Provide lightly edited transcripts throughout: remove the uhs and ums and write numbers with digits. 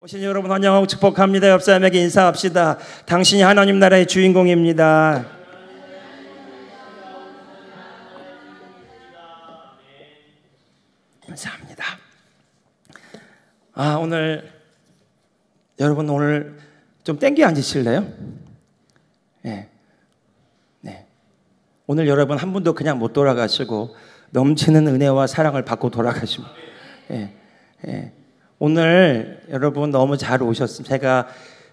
오신 여러분 환영하고 축복합니다. 옆 사람에게 인사합시다. 당신이 하나님 나라의 주인공입니다. 감사합니다. 여러분 오늘 좀 땡겨 앉으실래요? 네. 오늘 여러분 한 분도 그냥 못 돌아가시고 넘치는 은혜와 사랑을 받고 돌아가십니다. 오늘 여러분 너무 잘 오셨습니다. 제가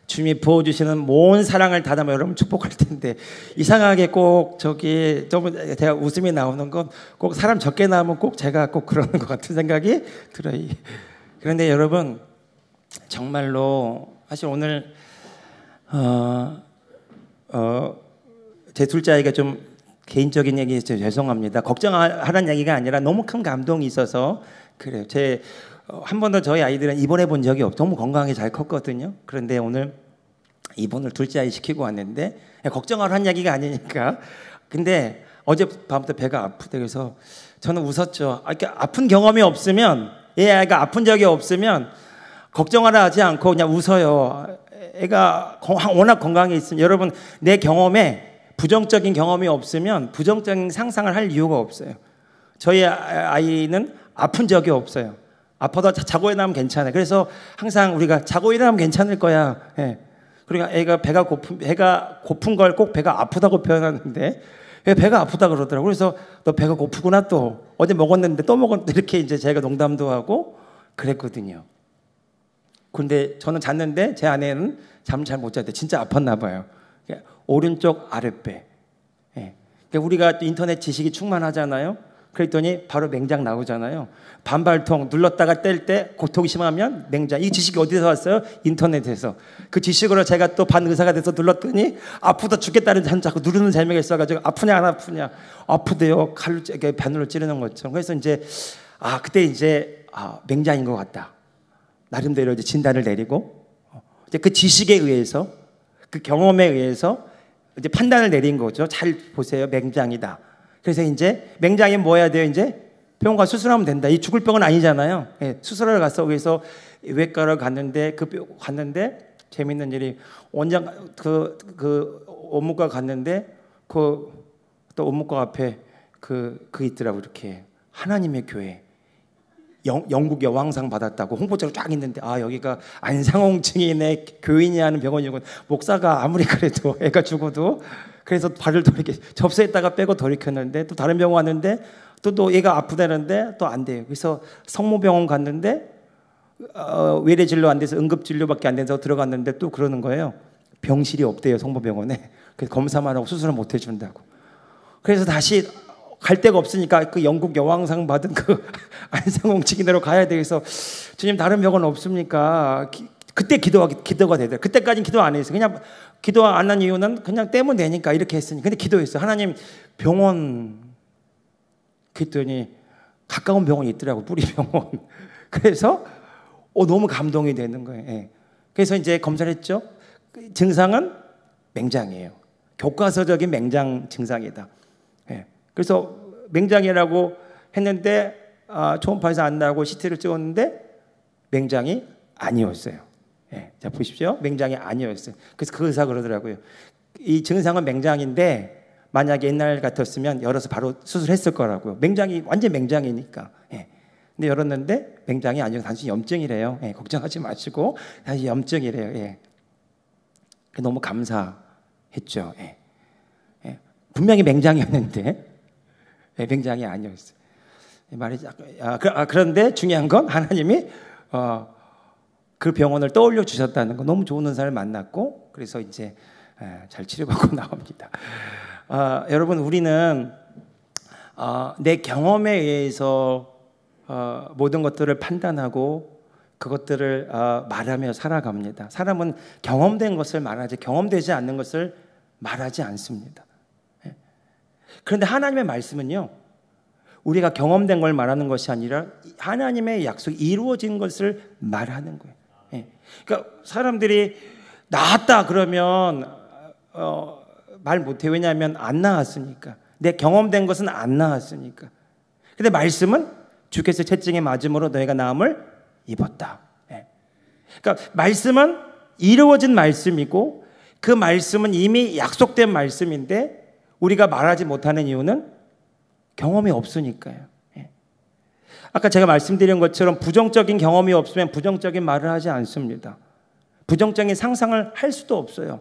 주님이 부어주시는 모든 사랑을 다 담아 여러분 축복할 텐데 이상하게 꼭 제가 웃음이 나오는 건 꼭 사람 적게 나오면 꼭 제가 꼭 그러는 것 같은 생각이 들어요. 그런데 여러분 정말로 사실 오늘 제 둘째 아이가 좀 개인적인 얘기 죄송합니다. 걱정하라는 얘기가 아니라 너무 큰 감동이 있어서 그래요. 한 번도 저희 아이들은 입원해 본 적이 없고 너무 건강하게 잘 컸거든요. 그런데 오늘 입원을 둘째 아이 시키고 왔는데 걱정하라는 얘기가 아니니까. 근데 어젯밤부터 배가 아프대. 그래서 저는 웃었죠. 이렇게 아픈 경험이 없으면 애가 아픈 적이 없으면 걱정하라 하지 않고 그냥 웃어요. 애가 워낙 건강해 있으면 여러분 내 경험에 부정적인 경험이 없으면 부정적인 상상을 할 이유가 없어요. 저희 아이는 아픈 적이 없어요. 아파도 자고 일어나면 괜찮아요. 그래서 항상 우리가 자고 일어나면 괜찮을 거야. 그러니까 애가 배가 고픈 걸 꼭 배가 아프다고 표현하는데 왜 배가 아프다 그러더라고요. 그래서 너 배가 고프구나 또 어제 먹었는데 또 먹었는데 이렇게 이제 제가 농담도 하고 그랬거든요. 근데 저는 잤는데 제 아내는 잠을 잘 못 잤대. 진짜 아팠나 봐요. 오른쪽 아랫배. 그러니까 우리가 또 인터넷 지식이 충만하잖아요. 그랬더니 바로 맹장 나오잖아요. 반발통 눌렀다가 뗄 때 고통이 심하면 맹장. 이 지식이 어디서 왔어요? 인터넷에서. 그 지식으로 제가 또 반의사가 돼서 눌렀더니 아프다 죽겠다는 사람 자꾸 누르는 재미가 있어가지고 아프냐 안 아프냐 아프대요. 칼로 바늘로 찌르는 것처럼. 그래서 이제 그때 이제 맹장인 것 같다. 나름대로 이제 진단을 내리고 이제 그 지식에 의해서 그 경험에 의해서 이제 판단을 내린 거죠. 잘 보세요. 맹장이다. 그래서 이제 맹장이 뭐 해야 돼요? 이제 병원 가서 수술하면 된다. 이 죽을 병은 아니잖아요. 수술하러 갔어. 그래서 외과를 갔는데 갔는데 재밌는 일이 원장 그 온무과 갔는데 또 온무과 앞에 그 있더라고. 이렇게 하나님의 교회 영국 여왕상 받았다고 홍보장으로 쫙 있는데 여기가 안상홍 증인의 교인이 하는 병원이고 목사가 아무리 그래도 애가 죽어도 그래서 발을 돌이켜 접수했다가 빼고 돌이켰는데 또 다른 병원 왔는데 또 얘가 아프다는데 또 안 돼요. 그래서 성모병원 갔는데 외래 진료 안 돼서 응급 진료밖에 안 돼서 들어갔는데 또 그러는 거예요. 병실이 없대요 성모병원에. 그래서 검사만 하고 수술을 못 해준다고. 그래서 다시 갈 데가 없으니까 그 영국 여왕상 받은 그 안상홍 증인으로 가야 돼. 그래서 주님 다른 병원 없습니까? 그때 기도가 되더라고요. 그때까지는 기도 안 했어요. 그냥 기도 안 한 이유는 그냥 떼면 되니까 이렇게 했으니. 근데 기도했어요. 하나님 병원. 그랬더니 가까운 병원이 있더라고. 뿌리병원. 그래서 너무 감동이 되는 거예요. 그래서 이제 검사를 했죠. 증상은 맹장이에요. 교과서적인 맹장 증상이다. 그래서 맹장이라고 했는데 초음파에서 안 나오고 CT를 찍었는데 맹장이 아니었어요. 자 보십시오. 맹장이 아니었어요. 그래서 그 의사가 그러더라고요. 이 증상은 맹장인데 만약에 옛날 같았으면 열어서 바로 수술했을 거라고요. 맹장이 완전 맹장이니까. 근데 열었는데 맹장이 아니고 단순히 염증이래요. 걱정하지 마시고 단순히 염증이래요. 너무 감사했죠. 분명히 맹장이었는데 맹장이 아니었어요. 그런데 중요한 건 하나님이 그 병원을 떠올려 주셨다는 거. 너무 좋은 의사를 만났고 그래서 이제 잘 치료받고 나옵니다. 여러분 우리는 내 경험에 의해서 모든 것들을 판단하고 그것들을 말하며 살아갑니다. 사람은 경험된 것을 말하지 경험되지 않는 것을 말하지 않습니다. 그런데 하나님의 말씀은요, 우리가 경험된 걸 말하는 것이 아니라 하나님의 약속이 이루어진 것을 말하는 거예요. 그러니까 사람들이 나았다 그러면 말 못해. 왜냐하면 안 나았으니까. 내 경험된 것은 안 나았으니까. 근데 말씀은 주께서 채찍에 맞음으로 너희가 나음을 입었다. 그러니까 말씀은 이루어진 말씀이고 그 말씀은 이미 약속된 말씀인데 우리가 말하지 못하는 이유는 경험이 없으니까요. 아까 제가 말씀드린 것처럼 부정적인 경험이 없으면 부정적인 말을 하지 않습니다. 부정적인 상상을 할 수도 없어요.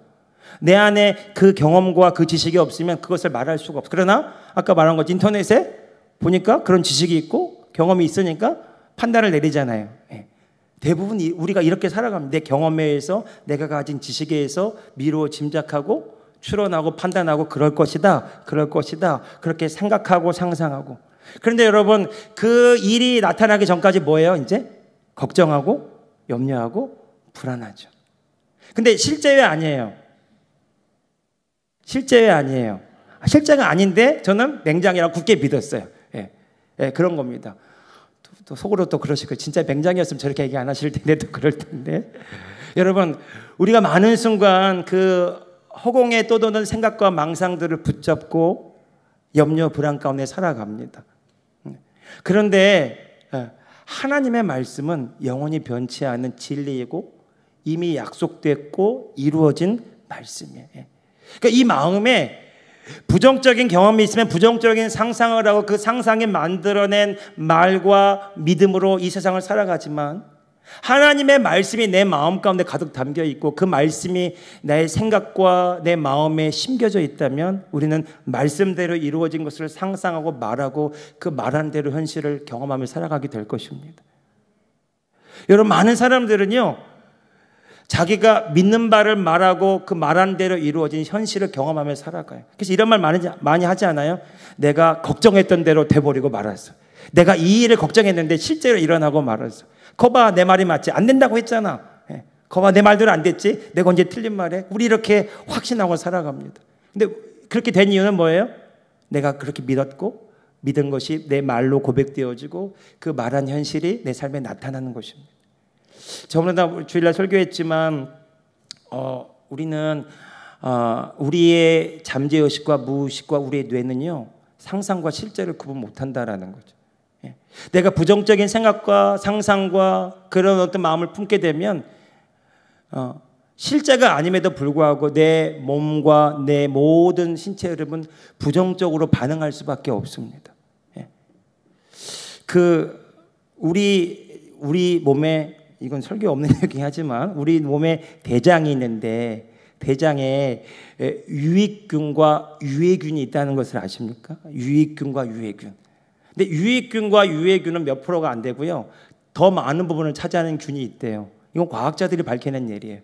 내 안에 그 경험과 그 지식이 없으면 그것을 말할 수가 없어요. 그러나 아까 말한 것 인터넷에 보니까 그런 지식이 있고 경험이 있으니까 판단을 내리잖아요. 대부분 우리가 이렇게 살아갑니다. 내 경험에 의해서 내가 가진 지식에 의해서 미루어 짐작하고 추론하고 판단하고 그럴 것이다. 그럴 것이다. 그렇게 생각하고 상상하고. 그런데 여러분 그 일이 나타나기 전까지 뭐예요? 이제 걱정하고 염려하고 불안하죠. 근데 실제는 아니에요. 실제는 아니에요. 실제가 아닌데 저는 맹장이라고 굳게 믿었어요. 그런 겁니다. 또 속으로 또 그러시고 진짜 맹장이었으면 저렇게 얘기 안 하실 텐데 또 그럴 텐데 여러분 우리가 많은 순간 그 허공에 떠도는 생각과 망상들을 붙잡고 염려 불안 가운데 살아갑니다. 그런데 하나님의 말씀은 영원히 변치 않은 진리이고 이미 약속됐고 이루어진 말씀이에요. 그러니까 이 마음에 부정적인 경험이 있으면 부정적인 상상을 하고 그 상상이 만들어낸 말과 믿음으로 이 세상을 살아가지만 하나님의 말씀이 내 마음 가운데 가득 담겨 있고 그 말씀이 나의 생각과 내 마음에 심겨져 있다면 우리는 말씀대로 이루어진 것을 상상하고 말하고 그 말한 대로 현실을 경험하며 살아가게 될 것입니다. 여러분 많은 사람들은요 자기가 믿는 바를 말하고 그 말한 대로 이루어진 현실을 경험하며 살아가요. 그래서 이런 말 많이 하지 않아요? 내가 걱정했던 대로 돼버리고 말았어. 내가 이 일을 걱정했는데 실제로 일어나고 말았어. 거봐 내 말이 맞지? 안 된다고 했잖아. 거봐 내 말대로 안 됐지? 내가 언제 틀린 말해? 우리 이렇게 확신하고 살아갑니다. 근데 그렇게 된 이유는 뭐예요? 내가 그렇게 믿었고 믿은 것이 내 말로 고백되어지고 그 말한 현실이 내 삶에 나타나는 것입니다. 저번에 주일날 설교했지만 우리는 우리의 잠재의식과 무의식과 우리의 뇌는요 상상과 실제를 구분 못한다라는 거죠. 내가 부정적인 생각과 상상과 그런 어떤 마음을 품게 되면 실제가 아님에도 불구하고 내 몸과 내 모든 신체 흐름은 부정적으로 반응할 수밖에 없습니다. 우리 몸에 이건 설교 없는 얘기 하지만 우리 몸에 대장이 있는데 대장에 유익균과 유해균이 있다는 것을 아십니까? 유익균과 유해균. 근데 유익균과 유해균은 몇 프로가 안 되고요. 더 많은 부분을 차지하는 균이 있대요. 이건 과학자들이 밝혀낸 일이에요.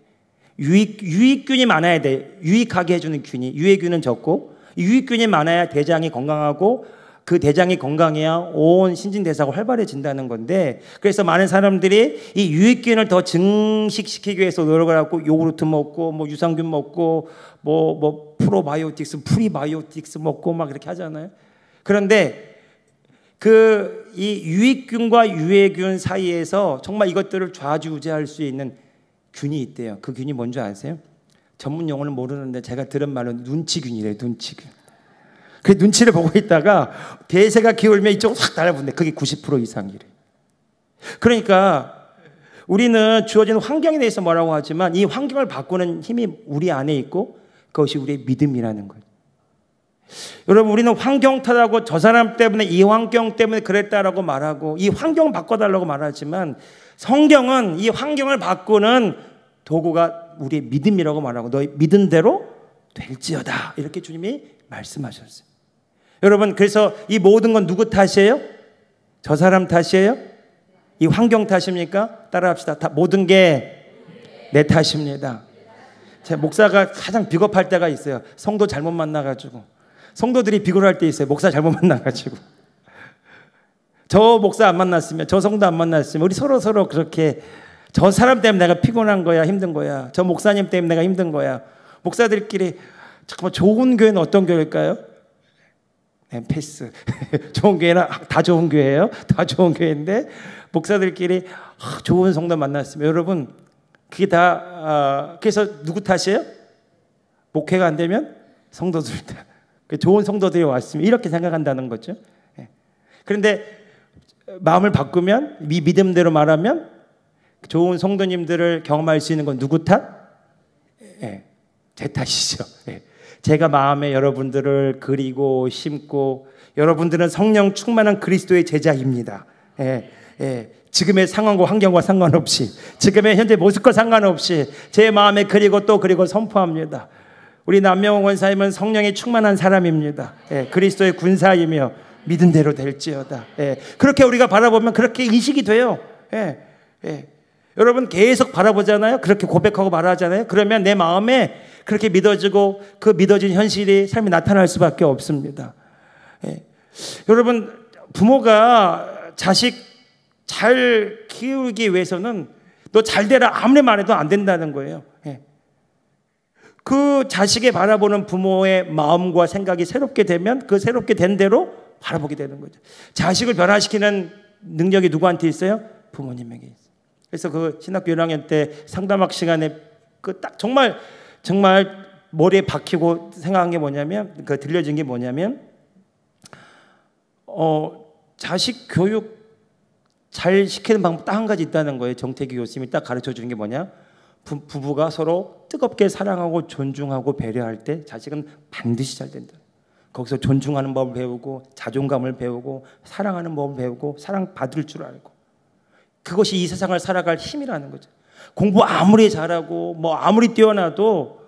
유익균이 많아야 돼. 유익하게 해주는 균이. 유해균은 적고 유익균이 많아야 대장이 건강하고 그 대장이 건강해야 온 신진대사가 활발해진다는 건데 그래서 많은 사람들이 이 유익균을 더 증식시키기 위해서 노력을 하고 요구르트 먹고 뭐 유산균 먹고 뭐 프로바이오틱스, 프리바이오틱스 먹고 막 이렇게 하잖아요. 그런데 이 유익균과 유해균 사이에서 정말 이것들을 좌지우지할 수 있는 균이 있대요. 그 균이 뭔지 아세요? 전문 용어는 모르는데 제가 들은 말은 눈치균이래요. 눈치균. 그 눈치를 보고 있다가 대세가 기울면 이쪽으로 확 달아붙네. 그게 90% 이상이래. 그러니까 우리는 주어진 환경에 대해서 뭐라고 하지만 이 환경을 바꾸는 힘이 우리 안에 있고 그것이 우리의 믿음이라는 거예요. 여러분 우리는 환경 탓하고 저 사람 때문에 이 환경 때문에 그랬다라고 말하고 이 환경을 바꿔달라고 말하지만 성경은 이 환경을 바꾸는 도구가 우리의 믿음이라고 말하고 너희 믿은 대로 될지어다 이렇게 주님이 말씀하셨어요. 여러분 그래서 이 모든 건 누구 탓이에요? 저 사람 탓이에요? 이 환경 탓입니까? 따라합시다. 모든 게 내 탓입니다. 제 목사가 가장 비겁할 때가 있어요. 성도 잘못 만나가지고 성도들이 비굴할 때 있어요. 목사 잘못 만나가지고 저 목사 안 만났으면 저 성도 안 만났으면 우리 서로 그렇게 저 사람 때문에 내가 피곤한 거야 힘든 거야 저 목사님 때문에 내가 힘든 거야. 목사들끼리 잠깐만 좋은 교회는 어떤 교회일까요? 네, 패스. 좋은 교회는 다 좋은 교회예요. 다 좋은 교회인데 목사들끼리 좋은 성도 만났으면 여러분 그게 다 그래서 누구 탓이에요? 목회가 안 되면 성도들 탓. 좋은 성도들이 왔으면 이렇게 생각한다는 거죠. 그런데 마음을 바꾸면 믿음대로 말하면 좋은 성도님들을 경험할 수 있는 건 누구 탓? 예, 제 탓이죠. 예. 제가 마음에 여러분들을 그리고 심고, 여러분들은 성령 충만한 그리스도의 제자입니다. 예, 예. 지금의 상황과 환경과 상관없이, 지금의 현재 모습과 상관없이 제 마음에 그리고 또 그리고 선포합니다. 우리 남명호 권사님은 성령이 충만한 사람입니다. 예, 그리스도의 군사이며 믿은 대로 될지어다. 예, 그렇게 우리가 바라보면 그렇게 인식이 돼요. 예, 예. 여러분 계속 바라보잖아요. 그렇게 고백하고 말하잖아요. 그러면 내 마음에 그렇게 믿어지고 그 믿어진 현실이 삶에 나타날 수밖에 없습니다. 예. 여러분, 부모가 자식 잘 키우기 위해서는 너 잘 되라 아무리 말해도 안 된다는 거예요. 예. 그 자식이 바라보는 부모의 마음과 생각이 새롭게 되면 그 새롭게 된 대로 바라보게 되는 거죠. 자식을 변화시키는 능력이 누구한테 있어요? 부모님에게 있어요. 그래서 그 신학교 1학년 때 상담학 시간에 그 딱 정말 머리에 박히고 생각한 게 뭐냐면, 그 들려진 게 뭐냐면, 자식 교육 잘 시키는 방법 딱 한 가지 있다는 거예요. 정태기 교수님이 딱 가르쳐 주는 게 뭐냐? 부부가 서로 뜨겁게 사랑하고 존중하고 배려할 때 자식은 반드시 잘 된다. 거기서 존중하는 법을 배우고, 자존감을 배우고, 사랑하는 법을 배우고, 사랑받을 줄 알고, 그것이 이 세상을 살아갈 힘이라는 거죠. 공부 아무리 잘하고 뭐 아무리 뛰어나도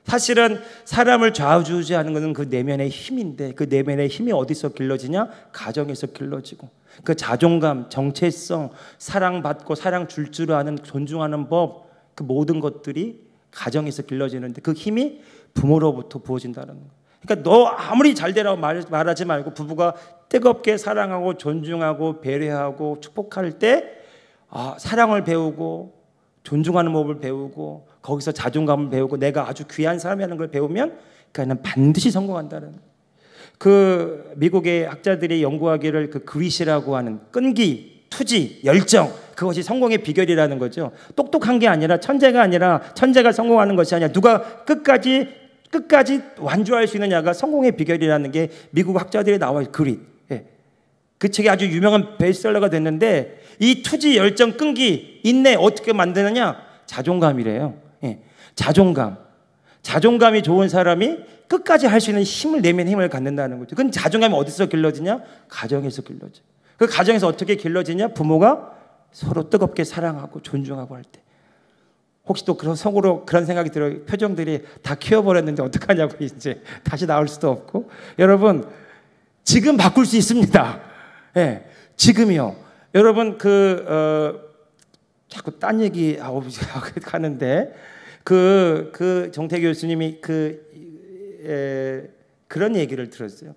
사실은 사람을 좌우지하는 것은 그 내면의 힘인데, 그 내면의 힘이 어디서 길러지냐? 가정에서 길러지고, 그 자존감, 정체성, 사랑받고 사랑 줄 아는, 존중하는 법, 그 모든 것들이 가정에서 길러지는데 그 힘이 부모로부터 부어진다는 거예요. 그러니까 너 아무리 잘 되라고 말하지 말고 부부가 뜨겁게 사랑하고 존중하고 배려하고 축복할 때 사랑을 배우고 존중하는 법을 배우고 거기서 자존감을 배우고 내가 아주 귀한 사람이라는 걸 배우면 그는 반드시 성공한다는 거예요. 그 미국의 학자들이 연구하기를 그 그릿이라고 하는 끈기, 투지, 열정, 그것이 성공의 비결이라는 거죠. 똑똑한 게 아니라 천재가 성공하는 것이 아니라 누가 끝까지 완주할 수 있느냐가 성공의 비결이라는 게 미국 학자들이 나와요. 그릿. 예. 그 책이 아주 유명한 베스트셀러가 됐는데, 이 투지, 열정, 끈기, 인내 어떻게 만드느냐? 자존감이래요. 예. 자존감이 좋은 사람이 끝까지 할 수 있는 힘을, 내면 힘을 갖는다는 거죠. 그건 자존감이 어디서 길러지냐? 가정에서 길러져. 그 가정에서 어떻게 길러지냐? 부모가 서로 뜨겁게 사랑하고 존중하고 할 때. 혹시 또 그런 속으로 그런 생각이 들어요. 표정들이 다 키워버렸는데 어떡하냐고, 이제 다시 나올 수도 없고. 여러분, 지금 바꿀 수 있습니다. 예, 지금이요. 여러분, 자꾸 딴 얘기 하는데, 정태기 교수님이 그런 얘기를 들었어요.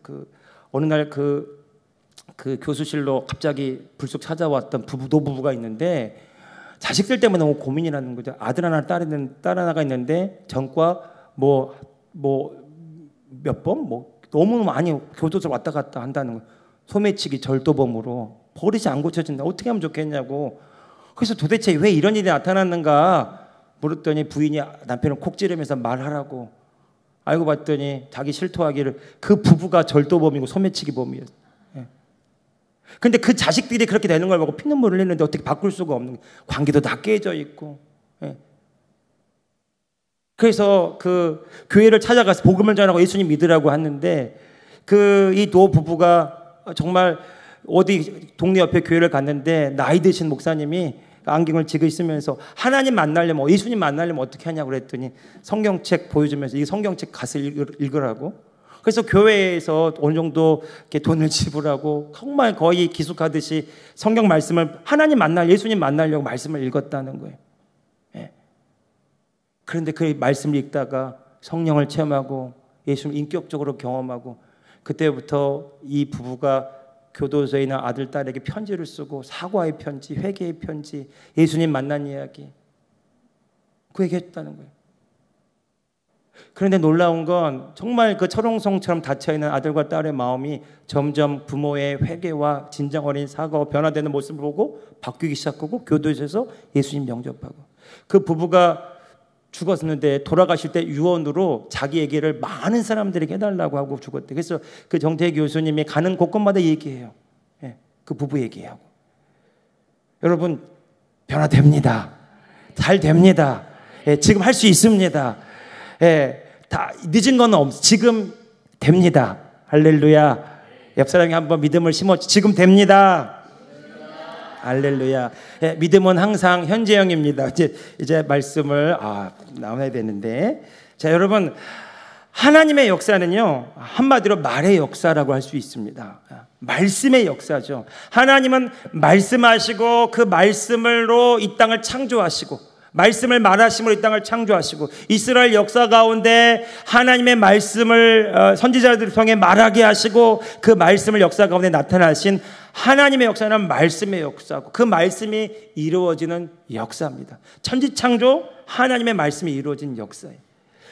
어느 날 그 교수실로 갑자기 불쑥 찾아왔던 노부부가 있는데, 자식들 때문에 너무 고민이라는 거죠. 아들 하나, 딸 하나가 있는데 전과 몇 번 너무 많이 교도소 왔다 갔다 한다는 거예요. 소매치기, 절도범으로 버릇이 안 고쳐진다. 어떻게 하면 좋겠냐고. 그래서 도대체 왜 이런 일이 나타났는가 물었더니 부인이 남편을 콕 찌르면서 말하라고. 알고 봤더니 자기 실토하기를 그 부부가 절도범이고 소매치기범이었어요. 근데 그 자식들이 그렇게 되는 걸 보고 피눈물 흘리는데 어떻게 바꿀 수가 없는 거예요. 관계도 다 깨져 있고. 예. 그래서 그 교회를 찾아가서 복음을 전하고 예수님 믿으라고 하는데, 이 노부부가 정말 어디 동네 옆에 교회를 갔는데 나이 드신 목사님이 안경을 지고 있으면서 하나님 만나려면, 예수님 만나려면 어떻게 하냐고 그랬더니 성경책 보여주면서 이 성경책 가서 읽으라고. 그래서 교회에서 어느 정도 이렇게 돈을 지불하고 정말 거의 기숙하듯이 성경 말씀을 예수님 만나려고 말씀을 읽었다는 거예요. 예. 그런데 그 말씀을 읽다가 성령을 체험하고 예수님을 인격적으로 경험하고, 그때부터 이 부부가 교도소에 있는 아들, 딸에게 편지를 쓰고 사과의 편지, 회개의 편지, 예수님 만난 이야기 그 얘기했다는 거예요. 그런데 놀라운 건 정말 그 철옹성처럼 닫혀있는 아들과 딸의 마음이 점점 부모의 회개와 진정 어린 사과와 변화되는 모습을 보고 바뀌기 시작하고 교도소에서 예수님 영접하고, 그 부부가 죽었는데 돌아가실 때 유언으로 자기 얘기를 많은 사람들에게 해달라고 하고 죽었대. 그래서 그 정태기 교수님이 가는 곳곳마다 얘기해요. 예, 그 부부 얘기하고. 여러분, 변화됩니다. 잘 됩니다. 지금 할 수 있습니다. 다 늦은 건 없어. 지금 됩니다. 할렐루야. 옆 사람이 한번 믿음을 심어. 지금 됩니다. 할렐루야. 믿음은 항상 현재형입니다. 이제 말씀을 나와야 되는데, 자, 여러분, 하나님의 역사는요, 한마디로 말의 역사라고 할 수 있습니다. 말씀의 역사죠. 하나님은 말씀하시고 그 말씀으로 이 땅을 창조하시고, 말씀을 말하심으로 이 땅을 창조하시고, 이스라엘 역사 가운데 하나님의 말씀을 선지자들을 통해 말하게 하시고, 그 말씀을 역사 가운데 나타나신 하나님의 역사는 말씀의 역사고, 그 말씀이 이루어지는 역사입니다. 천지창조 하나님의 말씀이 이루어진 역사예요.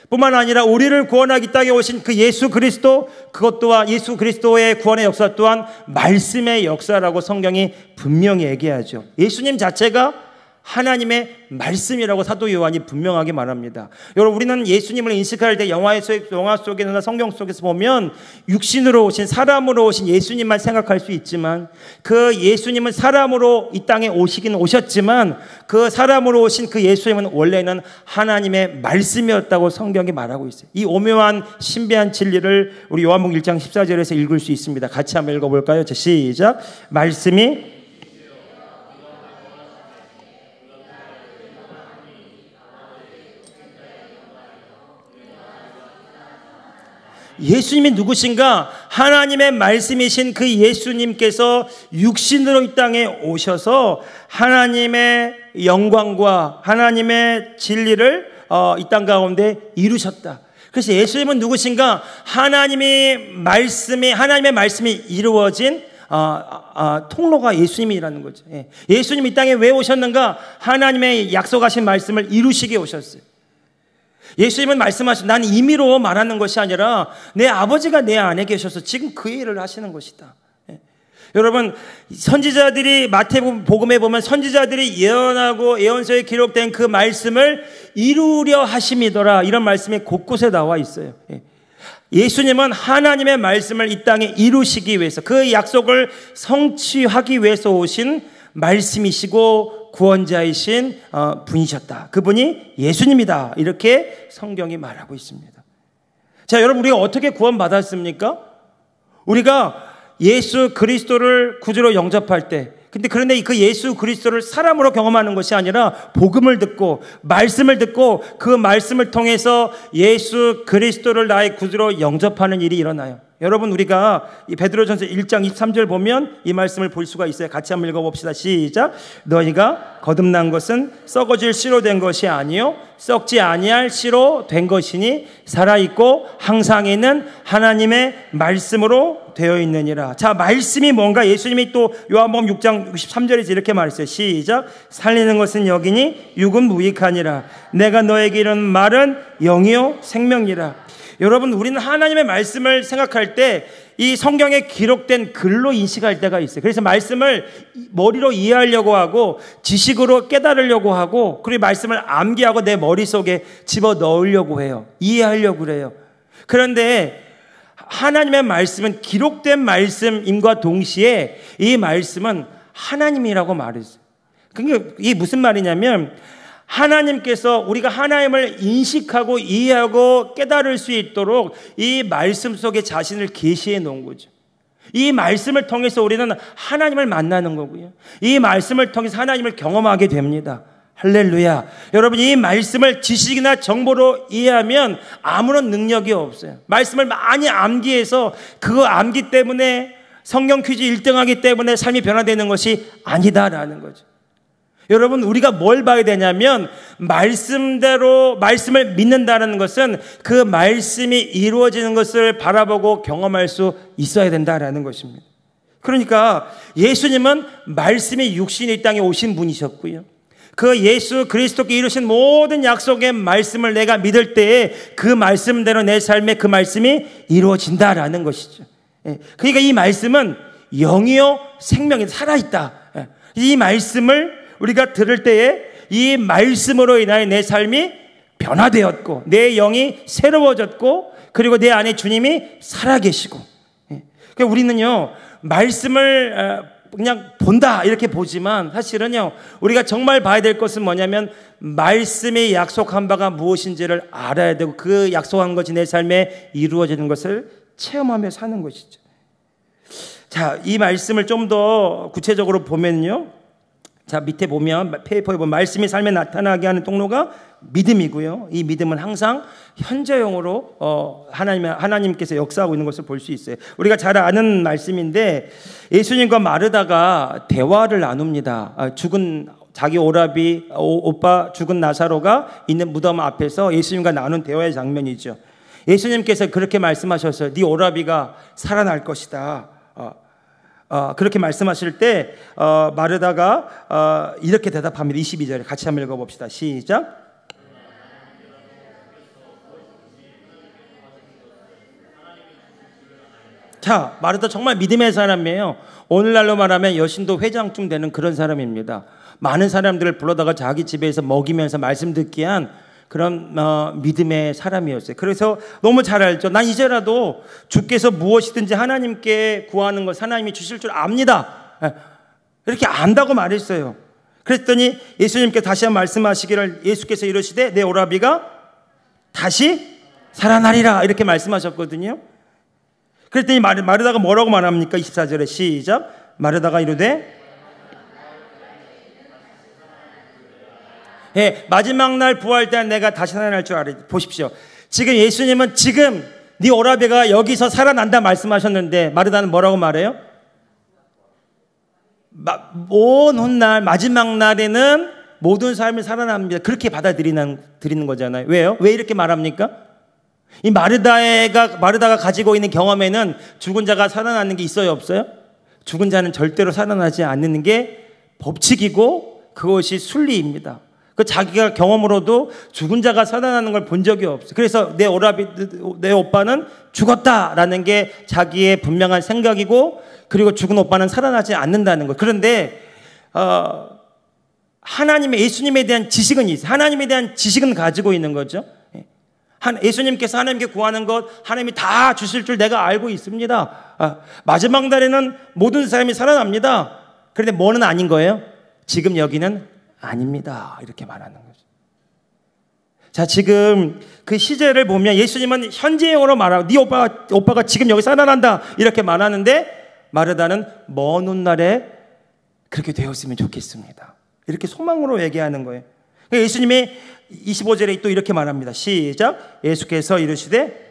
뿐만 아니라 우리를 구원하기 땅에 오신 그 예수 그리스도, 그것 또한 예수 그리스도의 구원의 역사 또한 말씀의 역사라고 성경이 분명히 얘기하죠. 예수님 자체가 하나님의 말씀이라고 사도 요한이 분명하게 말합니다. 여러분, 우리는 예수님을 인식할 때 영화 속에서나 성경 속에서 보면 육신으로 오신, 사람으로 오신 예수님만 생각할 수 있지만, 그 예수님은 사람으로 이 땅에 오셨지만 그 사람으로 오신 그 예수님은 원래는 하나님의 말씀이었다고 성경이 말하고 있어요. 이 오묘한 신비한 진리를 우리 요한복음 1장 14절에서 읽을 수 있습니다. 같이 한번 읽어볼까요? 자, 시작. 말씀이 예수님이 누구신가? 하나님의 말씀이신 그 예수님께서 육신으로 이 땅에 오셔서 하나님의 영광과 하나님의 진리를 이 땅 가운데 이루셨다. 그래서 예수님은 누구신가? 하나님의 말씀이 이루어진 통로가 예수님이라는 거죠. 예수님이 이 땅에 왜 오셨는가? 하나님의 약속하신 말씀을 이루시게 오셨어요. 예수님은 말씀하신, 난 임의로 말하는 것이 아니라 내 아버지가 내 안에 계셔서 지금 그 일을 하시는 것이다. 여러분, 선지자들이 마태복음에 보면 선지자들이 예언하고 예언서에 기록된 그 말씀을 이루려 하심이더라, 이런 말씀이 곳곳에 나와 있어요. 예수님은 하나님의 말씀을 이 땅에 이루시기 위해서, 그 약속을 성취하기 위해서 오신 말씀이시고 구원자이신 분이셨다. 그분이 예수님이다. 이렇게 성경이 말하고 있습니다. 자, 여러분, 우리가 어떻게 구원받았습니까? 우리가 예수 그리스도를 구주로 영접할 때, 그런데 그 예수 그리스도를 사람으로 경험하는 것이 아니라 복음을 듣고 말씀을 듣고 그 말씀을 통해서 예수 그리스도를 나의 구주로 영접하는 일이 일어나요. 여러분, 우리가 이 베드로전서 1장 23절 보면 이 말씀을 볼 수가 있어요. 같이 한번 읽어봅시다. 시작. 너희가 거듭난 것은 썩어질 씨로 된 것이 아니요 썩지 아니할 씨로 된 것이니 살아있고 항상 있는 하나님의 말씀으로 되어 있느니라. 자, 말씀이 뭔가? 예수님이 또 요한복음 6장 63절에서 이렇게 말했어요. 시작. 살리는 것은 영이니 육은 무익하니라. 내가 너에게 이른 말은 영이요 생명이라. 여러분, 우리는 하나님의 말씀을 생각할 때 이 성경에 기록된 글로 인식할 때가 있어요. 그래서 말씀을 머리로 이해하려고 하고 지식으로 깨달으려고 하고, 그리고 말씀을 암기하고 내 머릿속에 집어넣으려고 해요. 이해하려고 그래요. 그런데 하나님의 말씀은 기록된 말씀임과 동시에 이 말씀은 하나님이라고 말했어요. 그게 이게 무슨 말이냐면, 하나님께서 우리가 하나님을 인식하고 이해하고 깨달을 수 있도록 이 말씀 속에 자신을 계시해 놓은 거죠. 이 말씀을 통해서 우리는 하나님을 만나는 거고요. 이 말씀을 통해서 하나님을 경험하게 됩니다. 할렐루야. 여러분, 이 말씀을 지식이나 정보로 이해하면 아무런 능력이 없어요. 말씀을 많이 암기해서 그 암기 때문에 성경 퀴즈 1등하기 때문에 삶이 변화되는 것이 아니다라는 거죠. 여러분, 우리가 뭘 봐야 되냐면 말씀대로 말씀을 믿는다는 것은 그 말씀이 이루어지는 것을 바라보고 경험할 수 있어야 된다라는 것입니다. 그러니까 예수님은 말씀이 육신이 이 땅에 오신 분이셨고요. 그 예수 그리스도께 이루신 모든 약속의 말씀을 내가 믿을 때에 그 말씀대로 내 삶에 그 말씀이 이루어진다라는 것이죠. 그러니까 이 말씀은 영이요 생명이 살아있다. 이 말씀을 우리가 들을 때에 이 말씀으로 인하여 내 삶이 변화되었고 내 영이 새로워졌고 그리고 내 안에 주님이 살아계시고, 그러니까 우리는요 말씀을 그냥 본다 이렇게 보지만 사실은요, 우리가 정말 봐야 될 것은 뭐냐면 말씀이 약속한 바가 무엇인지를 알아야 되고 그 약속한 것이 내 삶에 이루어지는 것을 체험하며 사는 것이죠. 자, 이 말씀을 좀 더 구체적으로 보면요, 자, 밑에 보면 페이퍼에 보면 말씀이 삶에 나타나게 하는 통로가 믿음이고요. 이 믿음은 항상 현재형으로 하나님께서 역사하고 있는 것을 볼 수 있어요. 우리가 잘 아는 말씀인데 예수님과 마르다가 대화를 나눕니다. 죽은 자기 오라비 오빠 죽은 나사로가 있는 무덤 앞에서 예수님과 나눈 대화의 장면이죠. 예수님께서 그렇게 말씀하셨어요. 네 오라비가 살아날 것이다. 그렇게 말씀하실 때 마르다가 이렇게 대답합니다. 22절에 같이 한번 읽어봅시다. 시작. 자, 마르다 정말 믿음의 사람이에요. 오늘날로 말하면 여신도 회장쯤 되는 그런 사람입니다. 많은 사람들을 불러다가 자기 집에서 먹이면서 말씀 듣게 한 그런 믿음의 사람이었어요. 그래서 너무 잘 알죠. 난 이제라도 주께서 무엇이든지 하나님께 구하는 것 하나님이 주실 줄 압니다. 이렇게 안다고 말했어요. 그랬더니 예수님께 다시 한번 말씀하시기를, 예수께서 이러시되 내 오라비가 다시 살아나리라 이렇게 말씀하셨거든요. 그랬더니 마르다가 뭐라고 말합니까? 24절에 시작. 마르다가 이르되 마지막 날 부활 때 내가 다시 살아날 줄 알아. 보십시오. 지금 예수님은 지금 네 오라비가 여기서 살아난다 말씀하셨는데 마르다는 뭐라고 말해요? 온 훗날 마지막 날에는 모든 삶이 살아납니다. 그렇게 받아들이는 거잖아요. 왜요? 왜 이렇게 말합니까? 이 마르다가 가지고 있는 경험에는 죽은 자가 살아나는 게 있어요, 없어요? 죽은 자는 절대로 살아나지 않는 게 법칙이고 그것이 순리입니다. 그 자기가 경험으로도 죽은 자가 살아나는 걸 본 적이 없어요. 그래서 내 오빠는 죽었다라는 게 자기의 분명한 생각이고, 그리고 죽은 오빠는 살아나지 않는다는 거예요. 그런데 하나님의 예수님에 대한 지식은 있어요. 하나님에 대한 지식은 가지고 있는 거죠. 예수님께서 하나님께 구하는 것 하나님이 다 주실 줄 내가 알고 있습니다. 마지막 날에는 모든 사람이 살아납니다. 그런데 뭐는 아닌 거예요? 지금 여기는 아닙니다. 이렇게 말하는 거죠. 자, 지금 그 시제를 보면 예수님은 현재형으로 말하고 네 오빠가 지금 여기 살아난다 이렇게 말하는데 마르다는 먼 훗날에 그렇게 되었으면 좋겠습니다. 이렇게 소망으로 얘기하는 거예요. 예수님이 25절에 또 이렇게 말합니다. 시작. 예수께서 이르시되,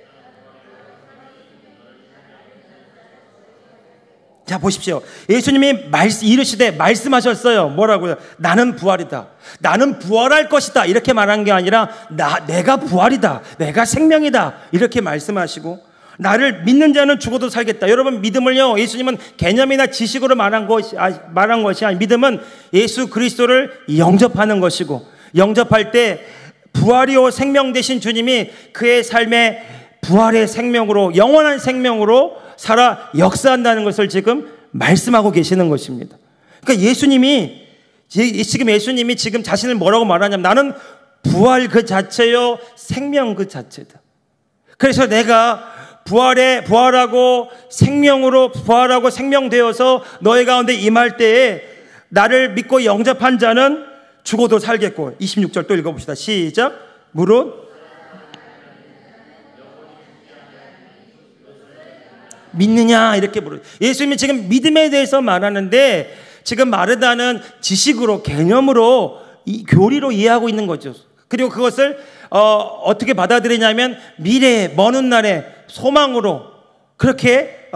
자 보십시오. 예수님이 이르시되 말씀하셨어요. 뭐라고요? 나는 부활이다. 나는 부활할 것이다. 이렇게 말한 게 아니라 내가 부활이다. 내가 생명이다. 이렇게 말씀하시고, 나를 믿는 자는 죽어도 살겠다. 여러분, 믿음을요, 예수님은 개념이나 지식으로 말한 것이 아니, 믿음은 예수 그리스도를 영접하는 것이고, 영접할 때 부활이요 생명 되신 주님이 그의 삶에 부활의 생명으로, 영원한 생명으로 살아 역사한다는 것을 지금 말씀하고 계시는 것입니다. 그러니까 예수님이 지금 자신을 뭐라고 말하냐면, 나는 부활 그 자체요 생명 그 자체다. 그래서 내가 부활하고 생명되어서 너희 가운데 임할 때에 나를 믿고 영접한 자는 죽어도 살겠고. 26절 또 읽어봅시다. 시작. 무릇 믿느냐 이렇게 물어요. 예수님이 지금 믿음에 대해서 말하는데, 지금 마르다는 지식으로, 개념으로, 교리로 이해하고 있는 거죠. 그리고 그것을 어떻게 받아들이냐면 미래에, 먼 훗날에 소망으로 그렇게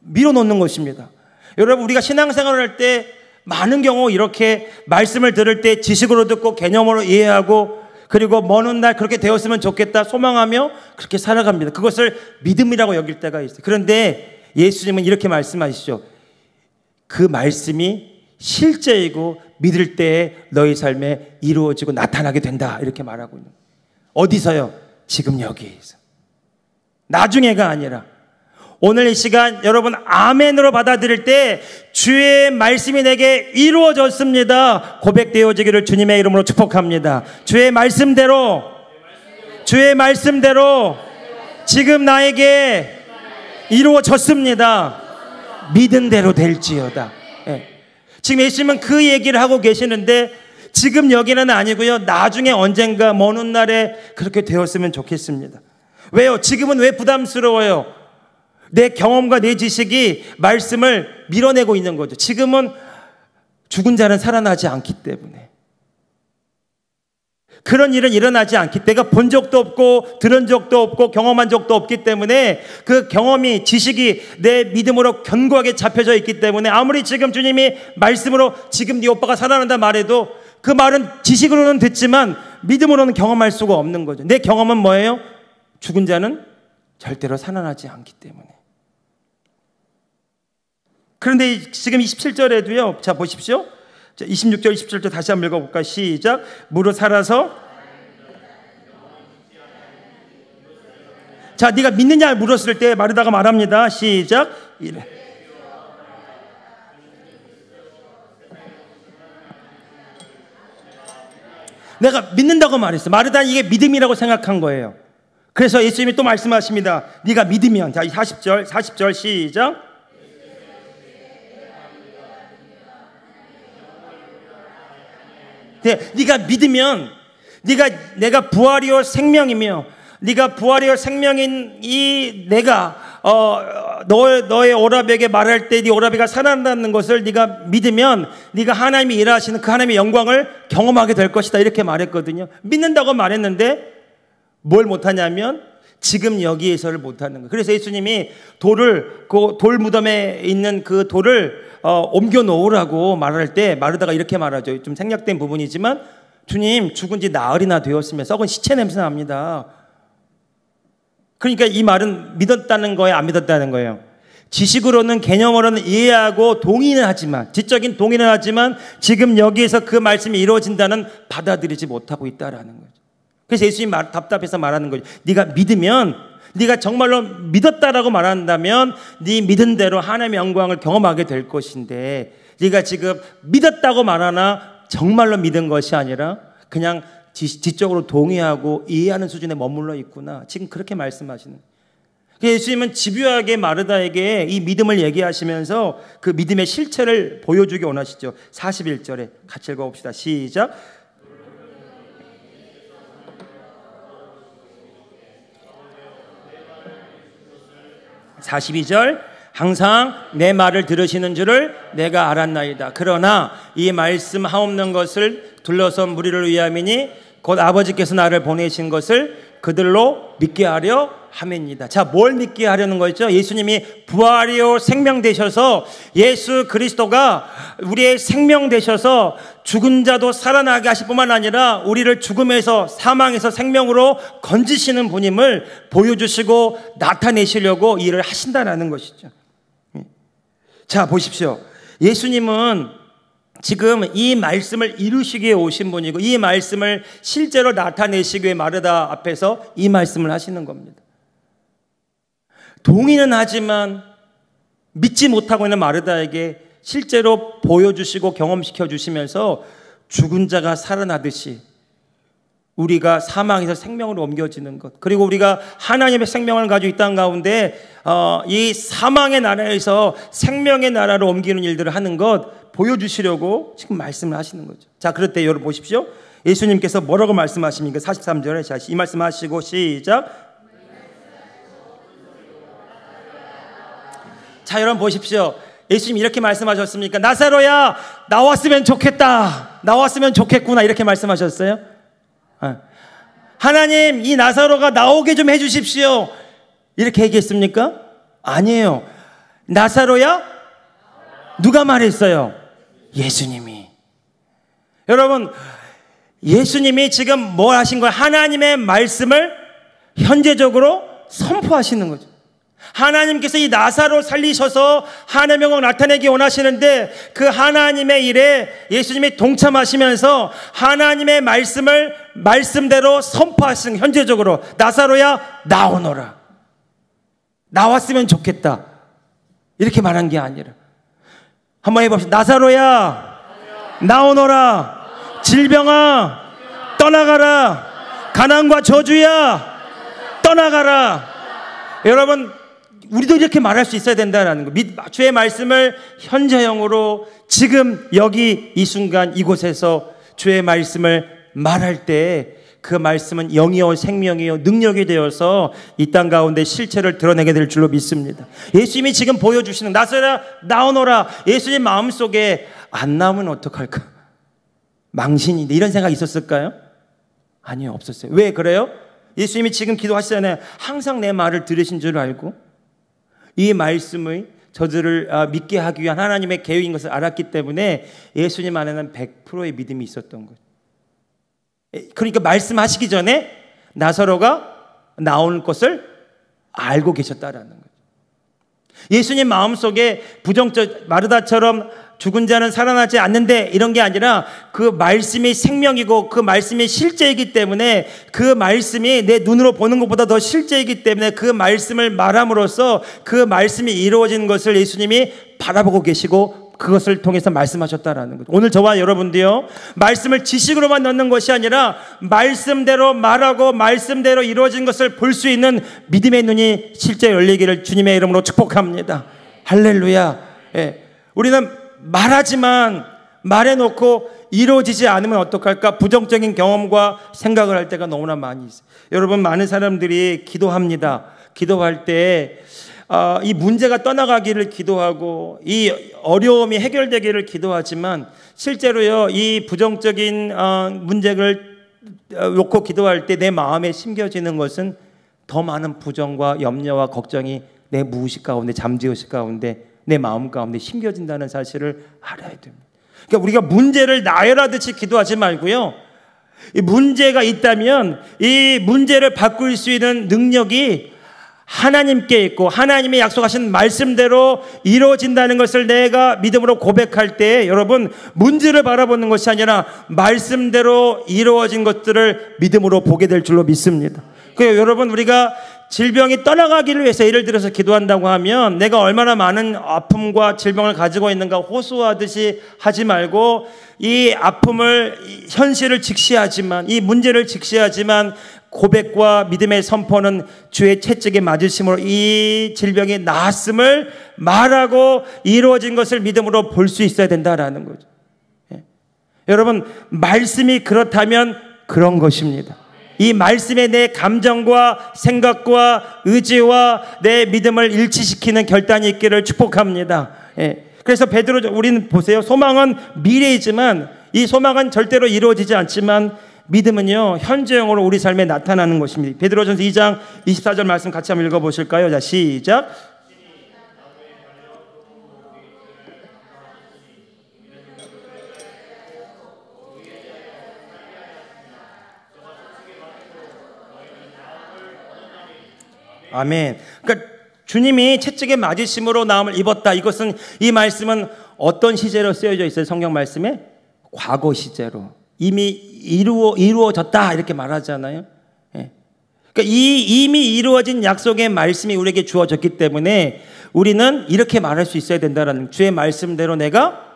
밀어놓는 것입니다. 여러분, 우리가 신앙생활을 할 때 많은 경우 이렇게 말씀을 들을 때 지식으로 듣고 개념으로 이해하고, 그리고 먼 훗날 그렇게 되었으면 좋겠다 소망하며 그렇게 살아갑니다. 그것을 믿음이라고 여길 때가 있어요. 그런데 예수님은 이렇게 말씀하시죠. 그 말씀이 실제이고 믿을 때에 너희 삶에 이루어지고 나타나게 된다. 이렇게 말하고 있는 거예요. 어디서요? 지금 여기에서. 나중에가 아니라. 오늘 이 시간 여러분 아멘으로 받아들일 때 주의 말씀이 내게 이루어졌습니다 고백되어지기를 주님의 이름으로 축복합니다. 주의 말씀대로 지금 나에게 이루어졌습니다. 믿은 대로 될지어다. 예. 지금 예수님은 그 얘기를 하고 계시는데 지금 여기는 아니고요. 나중에 언젠가 먼 훗날에 그렇게 되었으면 좋겠습니다. 왜요? 지금은 왜 부담스러워요? 내 경험과 내 지식이 말씀을 밀어내고 있는 거죠. 지금은 죽은 자는 살아나지 않기 때문에. 그런 일은 일어나지 않기 때문에 내가 본 적도 없고 들은 적도 없고 경험한 적도 없기 때문에 그 경험이 지식이 내 믿음으로 견고하게 잡혀져 있기 때문에 아무리 지금 주님이 말씀으로 지금 네 오빠가 살아난다 말해도 그 말은 지식으로는 듣지만 믿음으로는 경험할 수가 없는 거죠. 내 경험은 뭐예요? 죽은 자는 절대로 살아나지 않기 때문에. 그런데 지금 27절에도요. 자 보십시오. 26절 27절 다시 한번 읽어볼까요? 시작. 무릇 살아서 자 네가 믿느냐 물었을 때 마르다가 말합니다. 시작. 내가 믿는다고 말했어. 마르다는 이게 믿음이라고 생각한 거예요. 그래서 예수님이 또 말씀하십니다. 네가 믿으면. 자 40절 시작. 네가 믿으면 내가 부활이요 생명이며 네가 부활이요 생명인 이 내가 너의 오라비에게 말할 때 네 오라비가 살아난다는 것을 네가 믿으면 네가 하나님이 일하시는 그 하나님의 영광을 경험하게 될 것이다 이렇게 말했거든요. 믿는다고 말했는데 뭘 못하냐면 지금 여기에서를 못하는 거예요. 그래서 예수님이 그 돌 무덤에 있는 그 돌을 옮겨 놓으라고 말할 때 마르다가 이렇게 말하죠. 좀 생략된 부분이지만 주님 죽은 지 나흘이나 되었으면 썩은 시체 냄새 납니다. 그러니까 이 말은 믿었다는 거예요, 안 믿었다는 거예요? 지식으로는 개념으로는 이해하고 동의는 하지만 지적인 동의는 하지만 지금 여기에서 그 말씀이 이루어진다는 받아들이지 못하고 있다라는 거죠. 그래서 예수님이 답답해서 말하는 거죠. 네가 믿으면 네가 정말로 믿었다라고 말한다면 네 믿은 대로 하나님의 영광을 경험하게 될 것인데 네가 지금 믿었다고 말하나 정말로 믿은 것이 아니라 그냥 지적으로 동의하고 이해하는 수준에 머물러 있구나. 지금 그렇게 말씀하시는 거예요. 예수님은 집요하게 마르다에게 이 믿음을 얘기하시면서 그 믿음의 실체를 보여주기 원하시죠. 41절에 같이 읽어봅시다. 시작. (42절) 항상 내 말을 들으시는 줄을 내가 알았나이다. 그러나 이 말씀 하옵는 것을 둘러선 무리를 위함이니 곧 아버지께서 나를 보내신 것을 그들로 믿게 하려 함입니다. 자, 뭘 믿게 하려는 거죠? 예수님이 부활이요 생명 되셔서 예수 그리스도가 우리의 생명 되셔서 죽은 자도 살아나게 하실 뿐만 아니라 우리를 죽음에서 사망에서 생명으로 건지시는 분임을 보여주시고 나타내시려고 일을 하신다라는 것이죠. 자, 보십시오. 예수님은 지금 이 말씀을 이루시기 위해 오신 분이고 이 말씀을 실제로 나타내시기 위해 마르다 앞에서 이 말씀을 하시는 겁니다. 동의는 하지만 믿지 못하고 있는 마르다에게 실제로 보여주시고 경험시켜 주시면서 죽은 자가 살아나듯이 우리가 사망에서 생명으로 옮겨지는 것, 그리고 우리가 하나님의 생명을 가지고 이 땅 가운데 이 사망의 나라에서 생명의 나라로 옮기는 일들을 하는 것 보여주시려고 지금 말씀을 하시는 거죠. 자, 그럴 때 여러분 보십시오. 예수님께서 뭐라고 말씀하십니까? 43절에 자, 이 말씀하시고 시작. 자, 여러분 보십시오. 예수님 이렇게 말씀하셨습니까? 나사로야, 나왔으면 좋겠다. 나왔으면 좋겠구나. 이렇게 말씀하셨어요? 하나님, 이 나사로가 나오게 좀 해주십시오. 이렇게 얘기했습니까? 아니에요. 나사로야? 누가 말했어요? 예수님이. 여러분, 예수님이 지금 뭘 하신 거예요? 하나님의 말씀을 현재적으로 선포하시는 거죠. 하나님께서 이 나사로 살리셔서 하나님의 영광을 나타내기 원하시는데 그 하나님의 일에 예수님이 동참하시면서 하나님의 말씀을 말씀대로 선포하시는 현재적으로 나사로야 나오너라. 나왔으면 좋겠다. 이렇게 말한 게 아니라 한번 해봅시다. 나사로야 나오너라. 질병아 떠나가라. 가난과 저주야 떠나가라. 여러분 우리도 이렇게 말할 수 있어야 된다는 거. 주의 말씀을 현재형으로 지금 여기 이 순간 이곳에서 주의 말씀을 말할 때 그 말씀은 영이요 생명이요 능력이 되어서 이 땅 가운데 실체를 드러내게 될 줄로 믿습니다. 예수님이 지금 보여주시는 나서라 나오너라, 예수님 마음속에 안 나오면 어떡할까? 망신인데 이런 생각이 있었을까요? 아니요, 없었어요. 왜 그래요? 예수님이 지금 기도하시잖아요. 항상 내 말을 들으신 줄 알고 이 말씀의 저들을 믿게 하기 위한 하나님의 계획인 것을 알았기 때문에 예수님 안에는 100%의 믿음이 있었던 거죠. 그러니까 말씀하시기 전에 나사로가 나올 것을 알고 계셨다라는 거죠. 예수님 마음속에 부정적 마르다처럼 죽은 자는 살아나지 않는데 이런 게 아니라 그 말씀이 생명이고 그 말씀이 실제이기 때문에 그 말씀이 내 눈으로 보는 것보다 더 실제이기 때문에 그 말씀을 말함으로써 그 말씀이 이루어지는 것을 예수님이 바라보고 계시고 그것을 통해서 말씀하셨다라는 거죠. 오늘 저와 여러분도요, 말씀을 지식으로만 넣는 것이 아니라 말씀대로 말하고 말씀대로 이루어진 것을 볼 수 있는 믿음의 눈이 실제 열리기를 주님의 이름으로 축복합니다. 할렐루야. 예. 우리는 말하지만 말해놓고 이루어지지 않으면 어떡할까? 부정적인 경험과 생각을 할 때가 너무나 많이 있어요. 여러분, 많은 사람들이 기도합니다. 기도할 때 이 문제가 떠나가기를 기도하고 이 어려움이 해결되기를 기도하지만 실제로요, 이 부정적인 문제를 놓고 기도할 때 내 마음에 심겨지는 것은 더 많은 부정과 염려와 걱정이 내 무의식 가운데, 잠재의식 가운데, 내 마음 가운데 심겨진다는 사실을 알아야 됩니다. 그러니까 우리가 문제를 나열하듯이 기도하지 말고요, 이 문제가 있다면 이 문제를 바꿀 수 있는 능력이 하나님께 있고 하나님의 약속하신 말씀대로 이루어진다는 것을 내가 믿음으로 고백할 때, 여러분, 문제를 바라보는 것이 아니라 말씀대로 이루어진 것들을 믿음으로 보게 될 줄로 믿습니다. 그래서 여러분, 우리가 질병이 떠나가기를 위해서 예를 들어서 기도한다고 하면 내가 얼마나 많은 아픔과 질병을 가지고 있는가 호소하듯이 하지 말고 이 아픔을, 현실을 직시하지만, 이 문제를 직시하지만 고백과 믿음의 선포는 주의 채찍에 맞으심으로 이 질병이 나았음을 말하고 이루어진 것을 믿음으로 볼 수 있어야 된다라는 거죠. 예. 여러분, 말씀이 그렇다면 그런 것입니다. 이 말씀에 내 감정과 생각과 의지와 내 믿음을 일치시키는 결단이 있기를 축복합니다. 예. 그래서 베드로, 우리는 보세요. 소망은 미래이지만 이 소망은 절대로 이루어지지 않지만 믿음은요, 현재형으로 우리 삶에 나타나는 것입니다. 베드로전서 2장 24절 말씀 같이 한번 읽어보실까요? 자, 시작. 아멘. 그러니까 주님이 채찍에 맞으심으로 나음을 입었다. 이것은, 이 말씀은 어떤 시제로 쓰여져 있어요? 성경 말씀에 과거 시제로. 이미 이루어졌다 이렇게 말하잖아요. 예. 그러니까 이미 이루어진 약속의 말씀이 우리에게 주어졌기 때문에 우리는 이렇게 말할 수 있어야 된다는, 주의 말씀대로 내가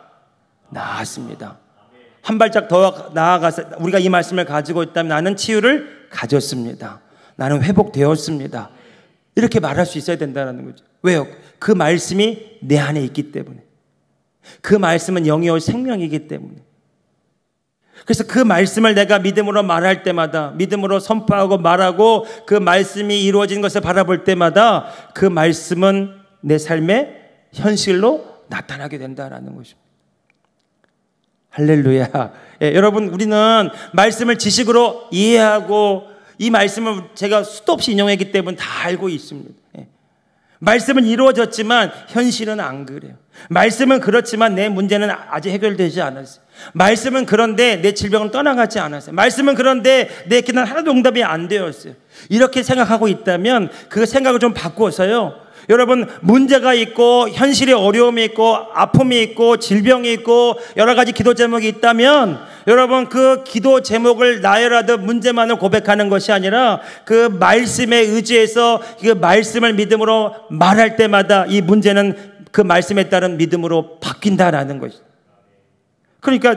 나았습니다. 한 발짝 더 나아가서 우리가 이 말씀을 가지고 있다면 나는 치유를 가졌습니다. 나는 회복되었습니다. 이렇게 말할 수 있어야 된다는 거죠. 왜요? 그 말씀이 내 안에 있기 때문에. 그 말씀은 영이요 생명이기 때문에. 그래서 그 말씀을 내가 믿음으로 말할 때마다, 믿음으로 선포하고 말하고 그 말씀이 이루어진 것을 바라볼 때마다 그 말씀은 내 삶의 현실로 나타나게 된다라는 것입니다. 할렐루야. 예, 여러분, 우리는 말씀을 지식으로 이해하고 이 말씀을 제가 수도 없이 인용했기 때문에 다 알고 있습니다. 예. 말씀은 이루어졌지만 현실은 안 그래요. 말씀은 그렇지만 내 문제는 아직 해결되지 않았어요. 말씀은 그런데 내 질병은 떠나가지 않았어요. 말씀은 그런데 내 기도는 하나도 응답이 안 되었어요. 이렇게 생각하고 있다면 그 생각을 좀 바꾸어서요, 여러분, 문제가 있고 현실의 어려움이 있고 아픔이 있고 질병이 있고 여러 가지 기도 제목이 있다면 여러분, 그 기도 제목을 나열하듯 문제만을 고백하는 것이 아니라 그 말씀에 의지해서 그 말씀을 믿음으로 말할 때마다 이 문제는 그 말씀에 따른 믿음으로 바뀐다라는 것이죠. 그러니까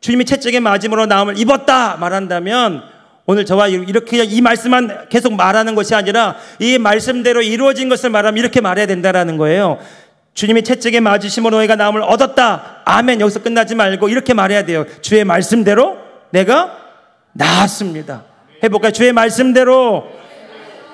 주님이 채찍에 맞음으로 나음을 입었다 말한다면 오늘 저와 이렇게 이 말씀만 계속 말하는 것이 아니라 이 말씀대로 이루어진 것을 말하면 이렇게 말해야 된다라는 거예요. 주님이 채찍에 맞으심으로 너희가 나음을 얻었다. 아멘. 여기서 끝나지 말고 이렇게 말해야 돼요. 주의 말씀대로 내가 나았습니다. 해볼까요? 주의 말씀대로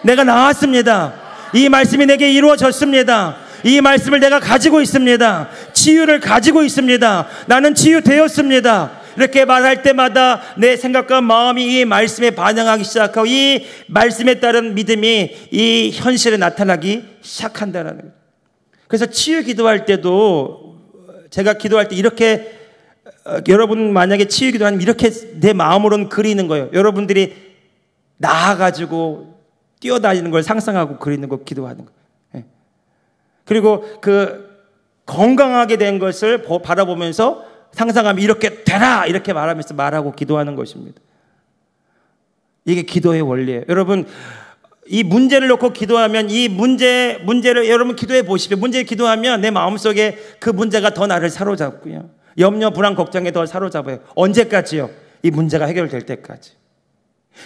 내가 나았습니다. 이 말씀이 내게 이루어졌습니다. 이 말씀을 내가 가지고 있습니다. 치유를 가지고 있습니다. 나는 치유되었습니다. 이렇게 말할 때마다 내 생각과 마음이 이 말씀에 반응하기 시작하고 이 말씀에 따른 믿음이 이 현실에 나타나기 시작한다는 거예요. 그래서 치유 기도할 때도 제가 기도할 때 이렇게 여러분 만약에 치유 기도하면 이렇게 내 마음으로는 그리는 거예요. 여러분들이 나아가지고 뛰어다니는 걸 상상하고 그리는 거 기도하는 거예요. 예. 그리고 그 건강하게 된 것을 바라보면서 상상하면 이렇게 되라 이렇게 말하면서 말하고 기도하는 것입니다. 이게 기도의 원리예요. 여러분 이 문제를 놓고 기도하면 이 문제를 여러분 기도해 보십시오. 문제를 기도하면 내 마음속에 그 문제가 더 나를 사로잡고요. 염려, 불안, 걱정에 더 사로잡아요. 언제까지요? 이 문제가 해결될 때까지.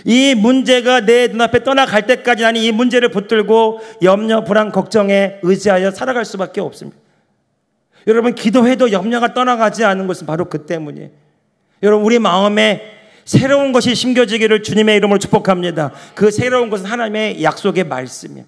이 문제가 내 눈앞에 떠나갈 때까지 나는 이 문제를 붙들고 염려, 불안, 걱정에 의지하여 살아갈 수밖에 없습니다. 여러분 기도해도 염려가 떠나가지 않은 것은 바로 그 때문이에요. 여러분 우리 마음에 새로운 것이 심겨지기를 주님의 이름으로 축복합니다. 그 새로운 것은 하나님의 약속의 말씀이에요.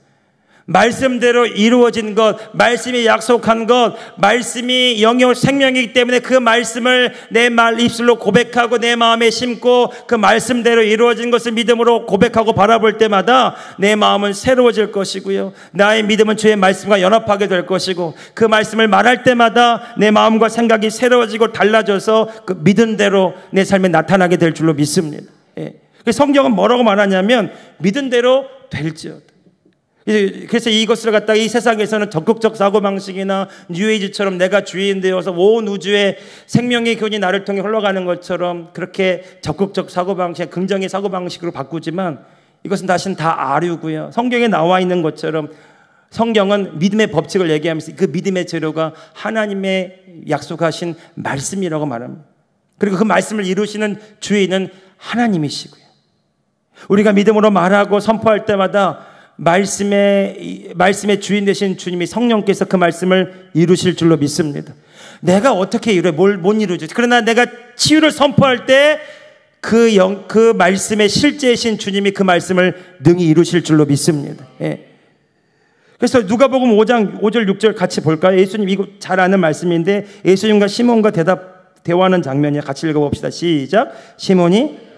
말씀대로 이루어진 것, 말씀이 약속한 것, 말씀이 영역 생명이기 때문에 그 말씀을 내 말 입술로 고백하고 내 마음에 심고 그 말씀대로 이루어진 것을 믿음으로 고백하고 바라볼 때마다 내 마음은 새로워질 것이고요. 나의 믿음은 주의 말씀과 연합하게 될 것이고 그 말씀을 말할 때마다 내 마음과 생각이 새로워지고 달라져서 그 믿은 대로 내 삶에 나타나게 될 줄로 믿습니다. 예. 성경은 뭐라고 말하냐면 믿은 대로 될지어다. 그래서 이것을 갖다가 이 세상에서는 적극적 사고방식이나 뉴에이지처럼 내가 주인 되어서 온 우주의 생명의 교훈이 나를 통해 흘러가는 것처럼 그렇게 적극적 사고방식, 긍정의 사고방식으로 바꾸지만 이것은 다시는 다 아류고요. 성경에 나와 있는 것처럼 성경은 믿음의 법칙을 얘기하면서 그 믿음의 재료가 하나님의 약속하신 말씀이라고 말합니다. 그리고 그 말씀을 이루시는 주인은 하나님이시고요. 우리가 믿음으로 말하고 선포할 때마다 말씀의 주인 되신 주님이 성령께서 그 말씀을 이루실 줄로 믿습니다. 내가 어떻게 이루어? 못 이루죠. 그러나 내가 치유를 선포할 때 그 말씀의 실제이신 주님이 그 말씀을 능히 이루실 줄로 믿습니다. 예. 그래서 누가복음 5장 5절 6절 같이 볼까요? 예수님 이거 잘 아는 말씀인데 예수님과 시몬과 대화하는 장면이에요. 같이 읽어봅시다. 시작. 시몬이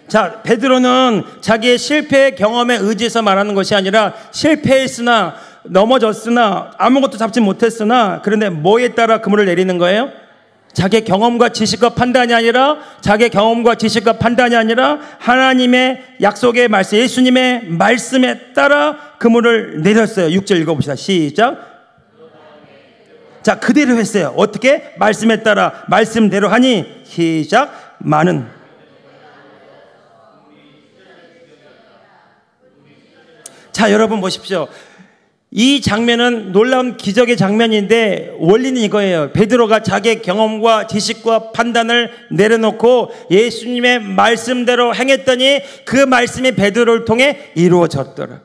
자, 베드로는 자기의 실패 경험에 의지해서 말하는 것이 아니라 실패했으나 넘어졌으나 아무것도 잡지 못했으나 그런데 뭐에 따라 그물을 내리는 거예요? 자기의 경험과 지식과 판단이 아니라 자기의 경험과 지식과 판단이 아니라 하나님의 약속의 말씀, 예수님의 말씀에 따라 그물을 내렸어요. 6절 읽어봅시다. 시작. 자, 그대로 했어요. 어떻게? 말씀에 따라 말씀대로 하니 시작. 많은 자, 여러분 보십시오. 이 장면은 놀라운 기적의 장면인데 원리는 이거예요. 베드로가 자기의 경험과 지식과 판단을 내려놓고 예수님의 말씀대로 행했더니 그 말씀이 베드로를 통해 이루어졌더라.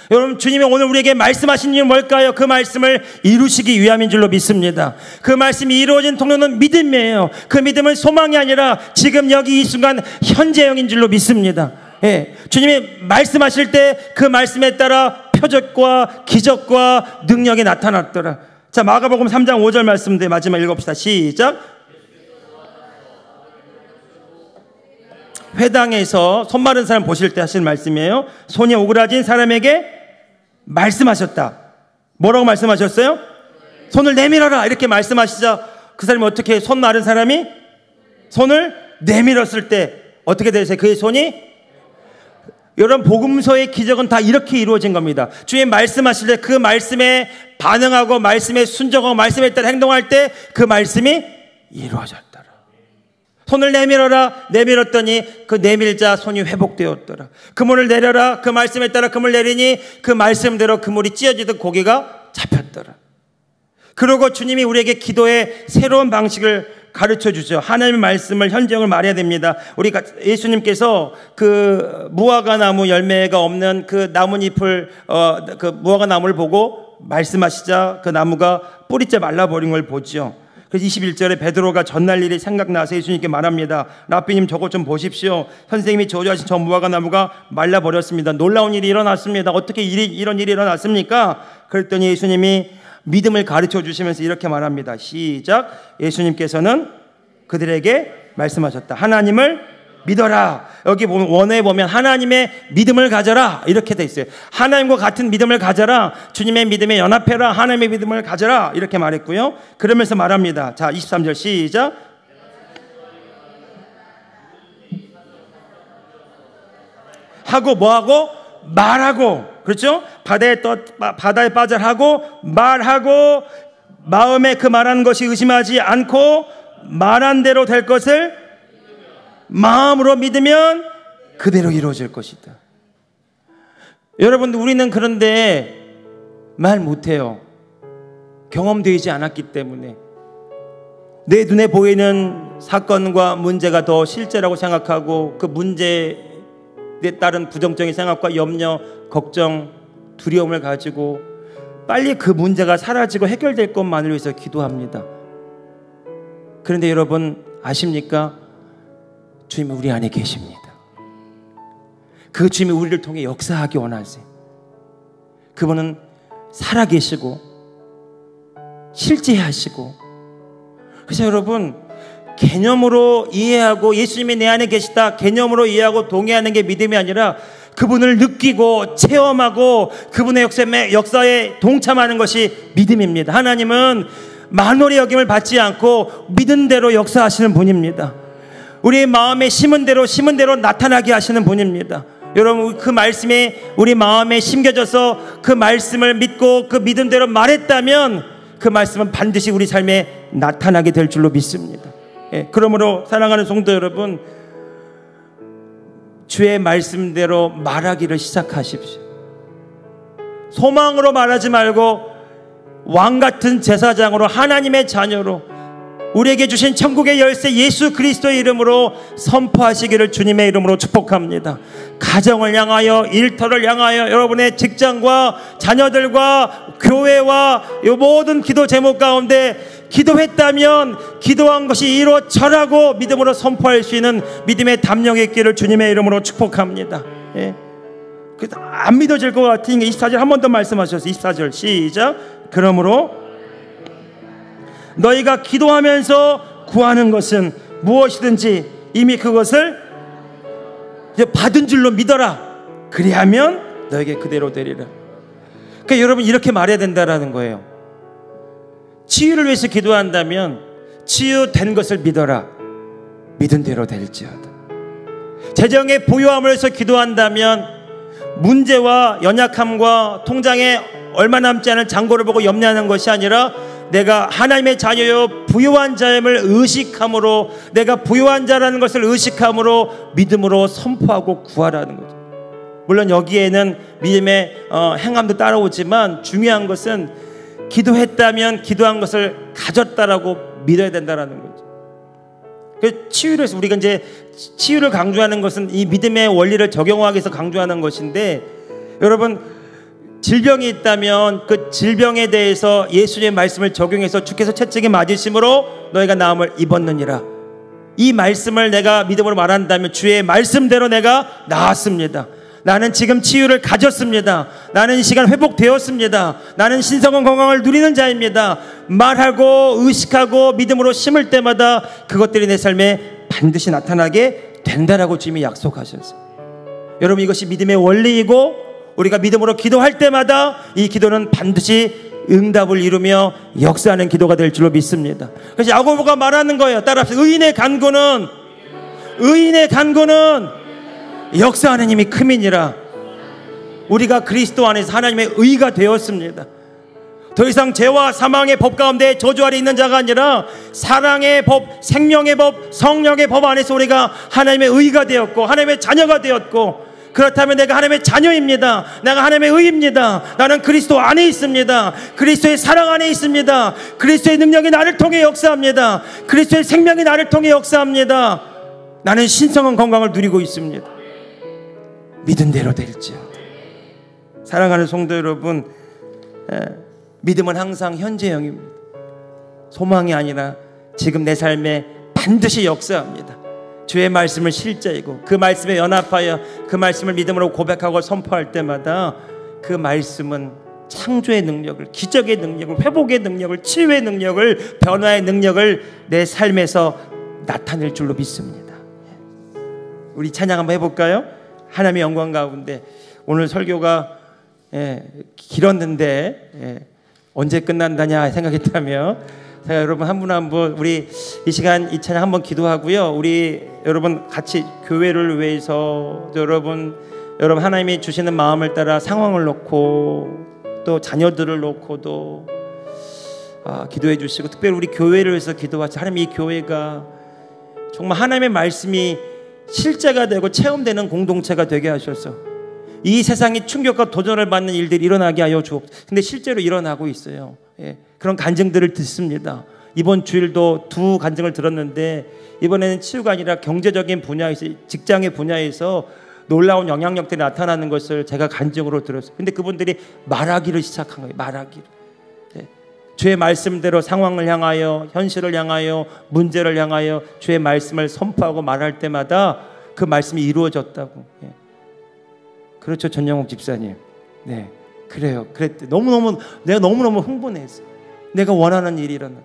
여러분 주님이 오늘 우리에게 말씀하신 이유는 뭘까요? 그 말씀을 이루시기 위함인 줄로 믿습니다. 그 말씀이 이루어진 통로는 믿음이에요. 그 믿음은 소망이 아니라 지금 여기 이 순간 현재형인 줄로 믿습니다. 예, 주님이 말씀하실 때 그 말씀에 따라 표적과 기적과 능력이 나타났더라. 자, 마가복음 3장 5절 말씀인데 마지막 읽어봅시다. 시작. 회당에서 손 마른 사람 보실 때 하신 말씀이에요. 손이 오그라진 사람에게 말씀하셨다. 뭐라고 말씀하셨어요? 손을 내밀어라 이렇게 말씀하시자 그 사람이 어떻게 손 마른 사람이 손을 내밀었을 때 어떻게 되세요? 그의 손이 여러분 복음서의 기적은 다 이렇게 이루어진 겁니다. 주의 말씀하실 때 그 말씀에 반응하고 말씀에 순종하고 말씀에 따라 행동할 때 그 말씀이 이루어졌더라. 손을 내밀어라. 내밀었더니 그 내밀자 손이 회복되었더라. 그물을 내려라. 그 말씀에 따라 그물 내리니 그 말씀대로 그물이 찢어지듯 고기가 잡혔더라. 그리고 주님이 우리에게 기도의 새로운 방식을 가르쳐 주죠. 하나님의 말씀을 현정을 말해야 됩니다. 우리가 예수님께서 그 무화과 나무 열매가 없는 그 나뭇잎을 그 무화과 나무를 보고 말씀하시자 그 나무가 뿌리째 말라버린 걸 보죠. 그래서 21절에 베드로가 전날 일이 생각나서 예수님께 말합니다. 랍비님 저것 좀 보십시오. 선생님이 저주하신 저 무화과 나무가 말라버렸습니다. 놀라운 일이 일어났습니다. 어떻게 이런 일이 일어났습니까? 그랬더니 예수님이 믿음을 가르쳐 주시면서 이렇게 말합니다. 시작. 예수님께서는 그들에게 말씀하셨다. 하나님을 믿어라. 여기 보면 원어에 보면 하나님의 믿음을 가져라 이렇게 돼 있어요. 하나님과 같은 믿음을 가져라. 주님의 믿음에 연합해라. 하나님의 믿음을 가져라 이렇게 말했고요. 그러면서 말합니다. 자, 23절 시작. 하고 뭐하고? 말하고. 그렇죠? 바다에 빠져하고 말하고 마음에 그 말한 것이 의심하지 않고 말한 대로 될 것을 마음으로 믿으면 그대로 이루어질 것이다. 여러분, 우리는 그런데 말 못해요. 경험되지 않았기 때문에. 내 눈에 보이는 사건과 문제가 더 실제라고 생각하고 그 문제에 따른 부정적인 생각과 염려, 걱정, 두려움을 가지고 빨리 그 문제가 사라지고 해결될 것만을 위해서 기도합니다. 그런데 여러분 아십니까? 주님은 우리 안에 계십니다. 그 주님이 우리를 통해 역사하기 원하세요. 그분은 살아계시고 실제하시고. 그래서 여러분, 개념으로 이해하고 예수님이 내 안에 계시다 개념으로 이해하고 동의하는 게 믿음이 아니라 그분을 느끼고 체험하고 그분의 역사에 동참하는 것이 믿음입니다. 하나님은 만월의 여김을 받지 않고 믿은 대로 역사하시는 분입니다. 우리의 마음에 심은 대로 나타나게 하시는 분입니다. 여러분, 그 말씀이 우리 마음에 심겨져서 그 말씀을 믿고 그 믿음대로 말했다면 그 말씀은 반드시 우리 삶에 나타나게 될 줄로 믿습니다. 그러므로 사랑하는 성도 여러분, 주의 말씀대로 말하기를 시작하십시오. 소망으로 말하지 말고 왕같은 제사장으로, 하나님의 자녀로, 우리에게 주신 천국의 열쇠 예수 그리스도의 이름으로 선포하시기를 주님의 이름으로 축복합니다. 가정을 향하여, 일터를 향하여, 여러분의 직장과 자녀들과 교회와 이 모든 기도 제목 가운데 기도했다면 기도한 것이 이루어져라고 믿음으로 선포할 수 있는 믿음의 담력이 있기를 주님의 이름으로 축복합니다. 안 믿어질 것 같으니까 24절 한 번 더 말씀하셨어요. 24절 시작. 그러므로 너희가 기도하면서 구하는 것은 무엇이든지 이미 그것을 이제 받은 줄로 믿어라. 그리하면 너에게 그대로 되리라. 그러니까 여러분, 이렇게 말해야 된다라는 거예요. 치유를 위해서 기도한다면 치유된 것을 믿어라. 믿은 대로 될지어다. 재정의 부유함을 위해서 기도한다면 문제와 연약함과 통장에 얼마 남지 않은 잔고를 보고 염려하는 것이 아니라 내가 하나님의 자녀요 부유한 자임을 의식함으로, 내가 부유한 자라는 것을 의식함으로 믿음으로 선포하고 구하라는 거죠. 물론 여기에는 믿음의 행함도 따라오지만 중요한 것은 기도했다면 기도한 것을 가졌다라고 믿어야 된다라는 거죠. 그 치유를 해서 우리가 이제 치유를 강조하는 것은 이 믿음의 원리를 적용하기 위해서 강조하는 것인데, 여러분, 질병이 있다면 그 질병에 대해서 예수님의 말씀을 적용해서 주께서 채찍에 맞으심으로 너희가 나음을 입었느니라. 이 말씀을 내가 믿음으로 말한다면 주의 말씀대로 내가 나았습니다. 나는 지금 치유를 가졌습니다. 나는 이 시간 회복되었습니다. 나는 신성한 건강을 누리는 자입니다. 말하고 의식하고 믿음으로 심을 때마다 그것들이 내 삶에 반드시 나타나게 된다라고 주님이 약속하셨어요. 여러분, 이것이 믿음의 원리이고 우리가 믿음으로 기도할 때마다 이 기도는 반드시 응답을 이루며 역사하는 기도가 될 줄로 믿습니다. 그래서 야고보가 말하는 거예요. 따라합시다. 의인의 간구는 역사하는 힘이 큼이니라. 우리가 그리스도 안에서 하나님의 의가 되었습니다. 더 이상 죄와 사망의 법 가운데 저주 아래 있는 자가 아니라 사랑의 법, 생명의 법, 성령의 법 안에서 우리가 하나님의 의가 되었고 하나님의 자녀가 되었고, 그렇다면 내가 하나님의 자녀입니다. 내가 하나님의 의입니다. 나는 그리스도 안에 있습니다. 그리스도의 사랑 안에 있습니다. 그리스도의 능력이 나를 통해 역사합니다. 그리스도의 생명이 나를 통해 역사합니다. 나는 신성한 건강을 누리고 있습니다. 믿은 대로 될지어다. 사랑하는 성도 여러분, 믿음은 항상 현재형입니다. 소망이 아니라 지금 내 삶에 반드시 역사합니다. 주의 말씀을 실제이고 그 말씀에 연합하여 그 말씀을 믿음으로 고백하고 선포할 때마다 그 말씀은 창조의 능력을, 기적의 능력을, 회복의 능력을, 치유의 능력을, 변화의 능력을 내 삶에서 나타낼 줄로 믿습니다. 우리 찬양 한번 해볼까요? 하나님의 영광 가운데. 오늘 설교가 길었는데 언제 끝난다냐 생각했다며 제가 여러분 한 분 한 분 우리 이 시간 이 찬양 한번 기도하고요. 우리 여러분 같이 교회를 위해서 여러분 하나님이 주시는 마음을 따라 상황을 놓고 또 자녀들을 놓고도 기도해 주시고, 특별히 우리 교회를 위해서 기도하자. 하나님, 이 교회가 정말 하나님의 말씀이 실제가 되고 체험되는 공동체가 되게 하셔서 이 세상이 충격과 도전을 받는 일들이 일어나게 하여 주옵소서. 근데 실제로 일어나고 있어요. 그런 간증들을 듣습니다. 이번 주일도 2 간증을 들었는데 이번에는 치유가 아니라 경제적인 분야에서, 직장의 분야에서 놀라운 영향력들이 나타나는 것을 제가 간증으로 들었어요. 근데 그분들이 말하기를 시작한 거예요. 말하기를. 주의 말씀대로 상황을 향하여, 현실을 향하여, 문제를 향하여 주의 말씀을 선포하고 말할 때마다 그 말씀이 이루어졌다고. 그렇죠, 전영욱 집사님. 네, 그래요. 그랬대. 내가 너무너무 흥분했어요. 내가 원하는 일이 일어나.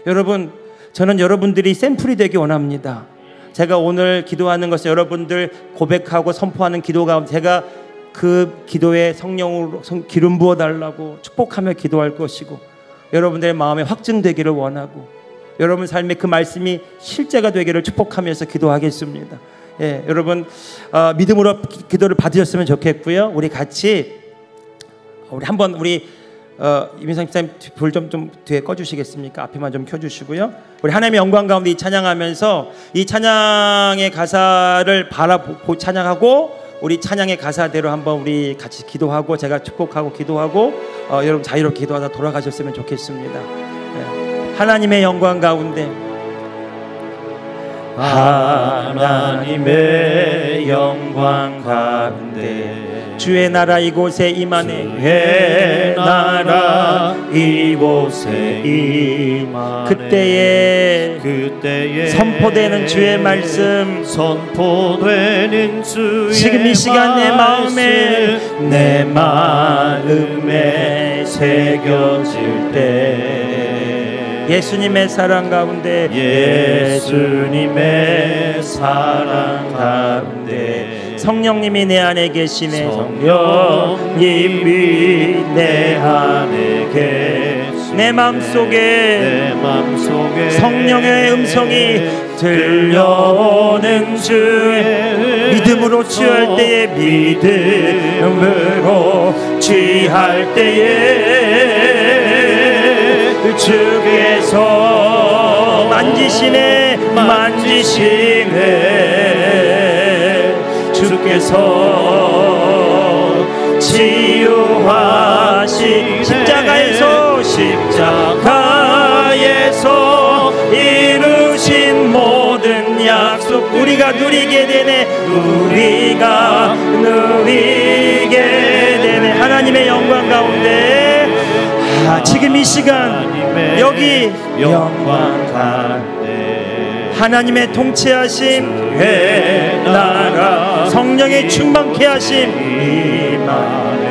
여러분, 저는 여러분들이 샘플이 되기 원합니다. 제가 오늘 기도하는 것은 여러분들 고백하고 선포하는 기도 가운데 제가 그 기도에 성령으로 기름 부어달라고 축복하며 기도할 것이고, 여러분들의 마음에 확증되기를 원하고 여러분 삶에 그 말씀이 실제가 되기를 축복하면서 기도하겠습니다. 여러분 믿음으로 기도를 받으셨으면 좋겠고요. 우리 같이 한번 이민상 집사님 불 좀 뒤에 꺼주시겠습니까? 앞에만 좀 켜주시고요. 우리 하나님의 영광 가운데 이 찬양하면서 이 찬양의 가사를 바라보고 찬양하고 우리 찬양의 가사대로 한번 우리 같이 기도하고 제가 축복하고 기도하고 여러분 자유롭게 기도하다 돌아가셨으면 좋겠습니다. 하나님의 영광 가운데, 하나님의 영광 가운데 주의 나라 이곳에 임하네. 주의 나라 이곳에 임하네. 그때에 선포되는 주의 말씀, 선포되는 주의 지금 이 시간 내 마음에 새겨질 때 예수님의 사랑 가운데, 예수님의 사랑 가운데 성령님이 내 안에 계시네. 성령님이 내 안에 계시네. 내 마음속에 성령의 음성이 들려오는 주의 믿음으로 취할 때에, 믿음으로 취할 때에 주께서 만지시네 주께서 치유하시 십자가에서 이루신 모든 약속 우리가 누리게 되네. 하나님의 영광 가운데 지금 이 시간 여기 영광 가운데 하나님의 통치하심, 나라 성령의 충만케 하심,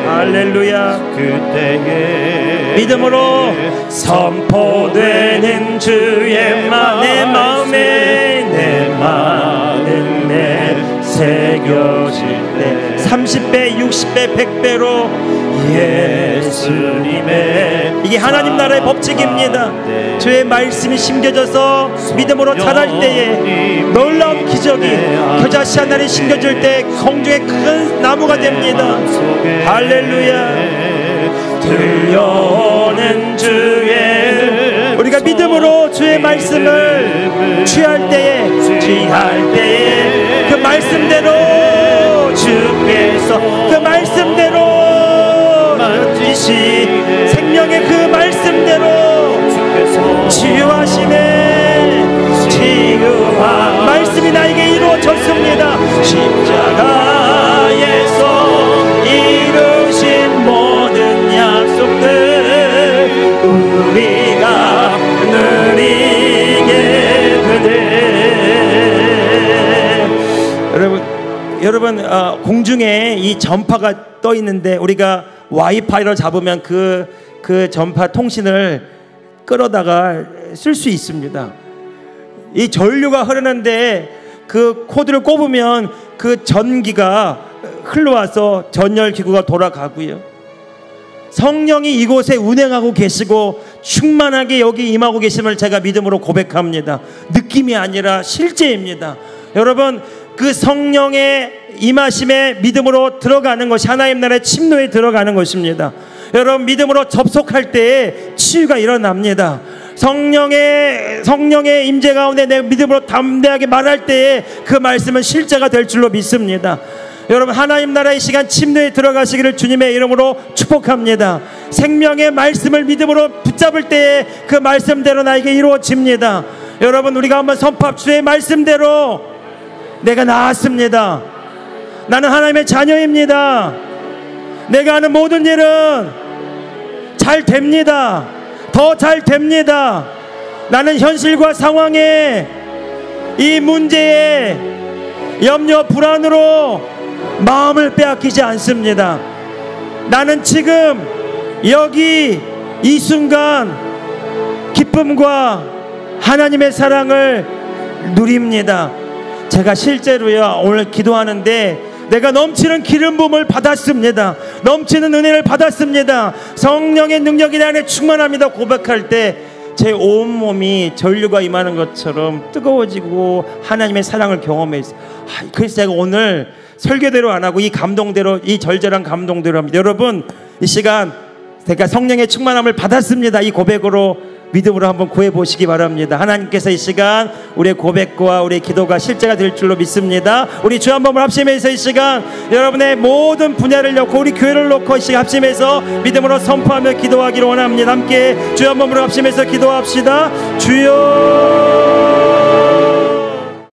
할렐루야. 그때에 믿음으로 선포되는 주의 내 마음에 새겨질 때 30배, 60배, 100배로 예수님의 이게 하나님 나라의 법칙입니다. 주의 말씀이 심겨져서 믿음으로 자랄 때에 놀라운 기적이 겨자씨 하나를 심겨질 때 공중에 큰 나무가 됩니다. 할렐루야. 들려오는 주의 우리가 믿음으로 주의 말씀을 취할 때에 그 말씀대로 주옵소서. 그 말씀대로 만지시 생명의 그 말씀대로 치유하시네. 치유한 말씀이 나에게 이루어졌습니다. 십자가에서 이루신 모든 약속들 우리가 누리게 되네. 여러분 공중에 이 전파가 떠 있는데 우리가 와이파이로 잡으면 그 전파 통신을 끌어다가 쓸 수 있습니다. 이 전류가 흐르는데 그 코드를 꼽으면 그 전기가 흘러와서 전열기구가 돌아가고요. 성령이 이곳에 운행하고 계시고 충만하게 여기 임하고 계심을 제가 믿음으로 고백합니다. 느낌이 아니라 실제입니다. 여러분, 그 성령의 임하심에 믿음으로 들어가는 것이 하나님 나라의 침노에 들어가는 것입니다. 여러분, 믿음으로 접속할 때에 치유가 일어납니다. 성령의 임재 가운데 내 믿음으로 담대하게 말할 때에 그 말씀은 실제가 될 줄로 믿습니다. 여러분, 하나님 나라의 시간 침노에 들어가시기를 주님의 이름으로 축복합니다. 생명의 말씀을 믿음으로 붙잡을 때에 그 말씀대로 나에게 이루어집니다. 여러분, 우리가 한번 선포합. 주의 말씀대로 내가 나았습니다. 나는 하나님의 자녀입니다. 내가 하는 모든 일은 잘 됩니다. 더 잘 됩니다. 나는 현실과 상황에 이 문제에 염려 불안으로 마음을 빼앗기지 않습니다. 나는 지금 여기 이 순간 기쁨과 하나님의 사랑을 누립니다. 제가 실제로요 오늘 기도하는데 내가 넘치는 기름 부음을 받았습니다. 넘치는 은혜를 받았습니다. 성령의 능력이 내 안에 충만합니다. 고백할 때 제 온몸이 전류가 임하는 것처럼 뜨거워지고 하나님의 사랑을 경험했어요. 그래서 제가 오늘 설교대로 안 하고 이 감동대로, 이 절절한 감동대로 합니다. 여러분, 이 시간 제가 성령의 충만함을 받았습니다. 이 고백으로 믿음으로 한번 구해보시기 바랍니다. 하나님께서 이 시간 우리의 고백과 우리의 기도가 실제가 될 줄로 믿습니다. 우리 주 한 번을 합심해서 이 시간 여러분의 모든 분야를 놓고 우리 교회를 놓고 이 시간 합심해서 믿음으로 선포하며 기도하기를 원합니다. 함께 주 한 번으로 합심해서 기도합시다. 주여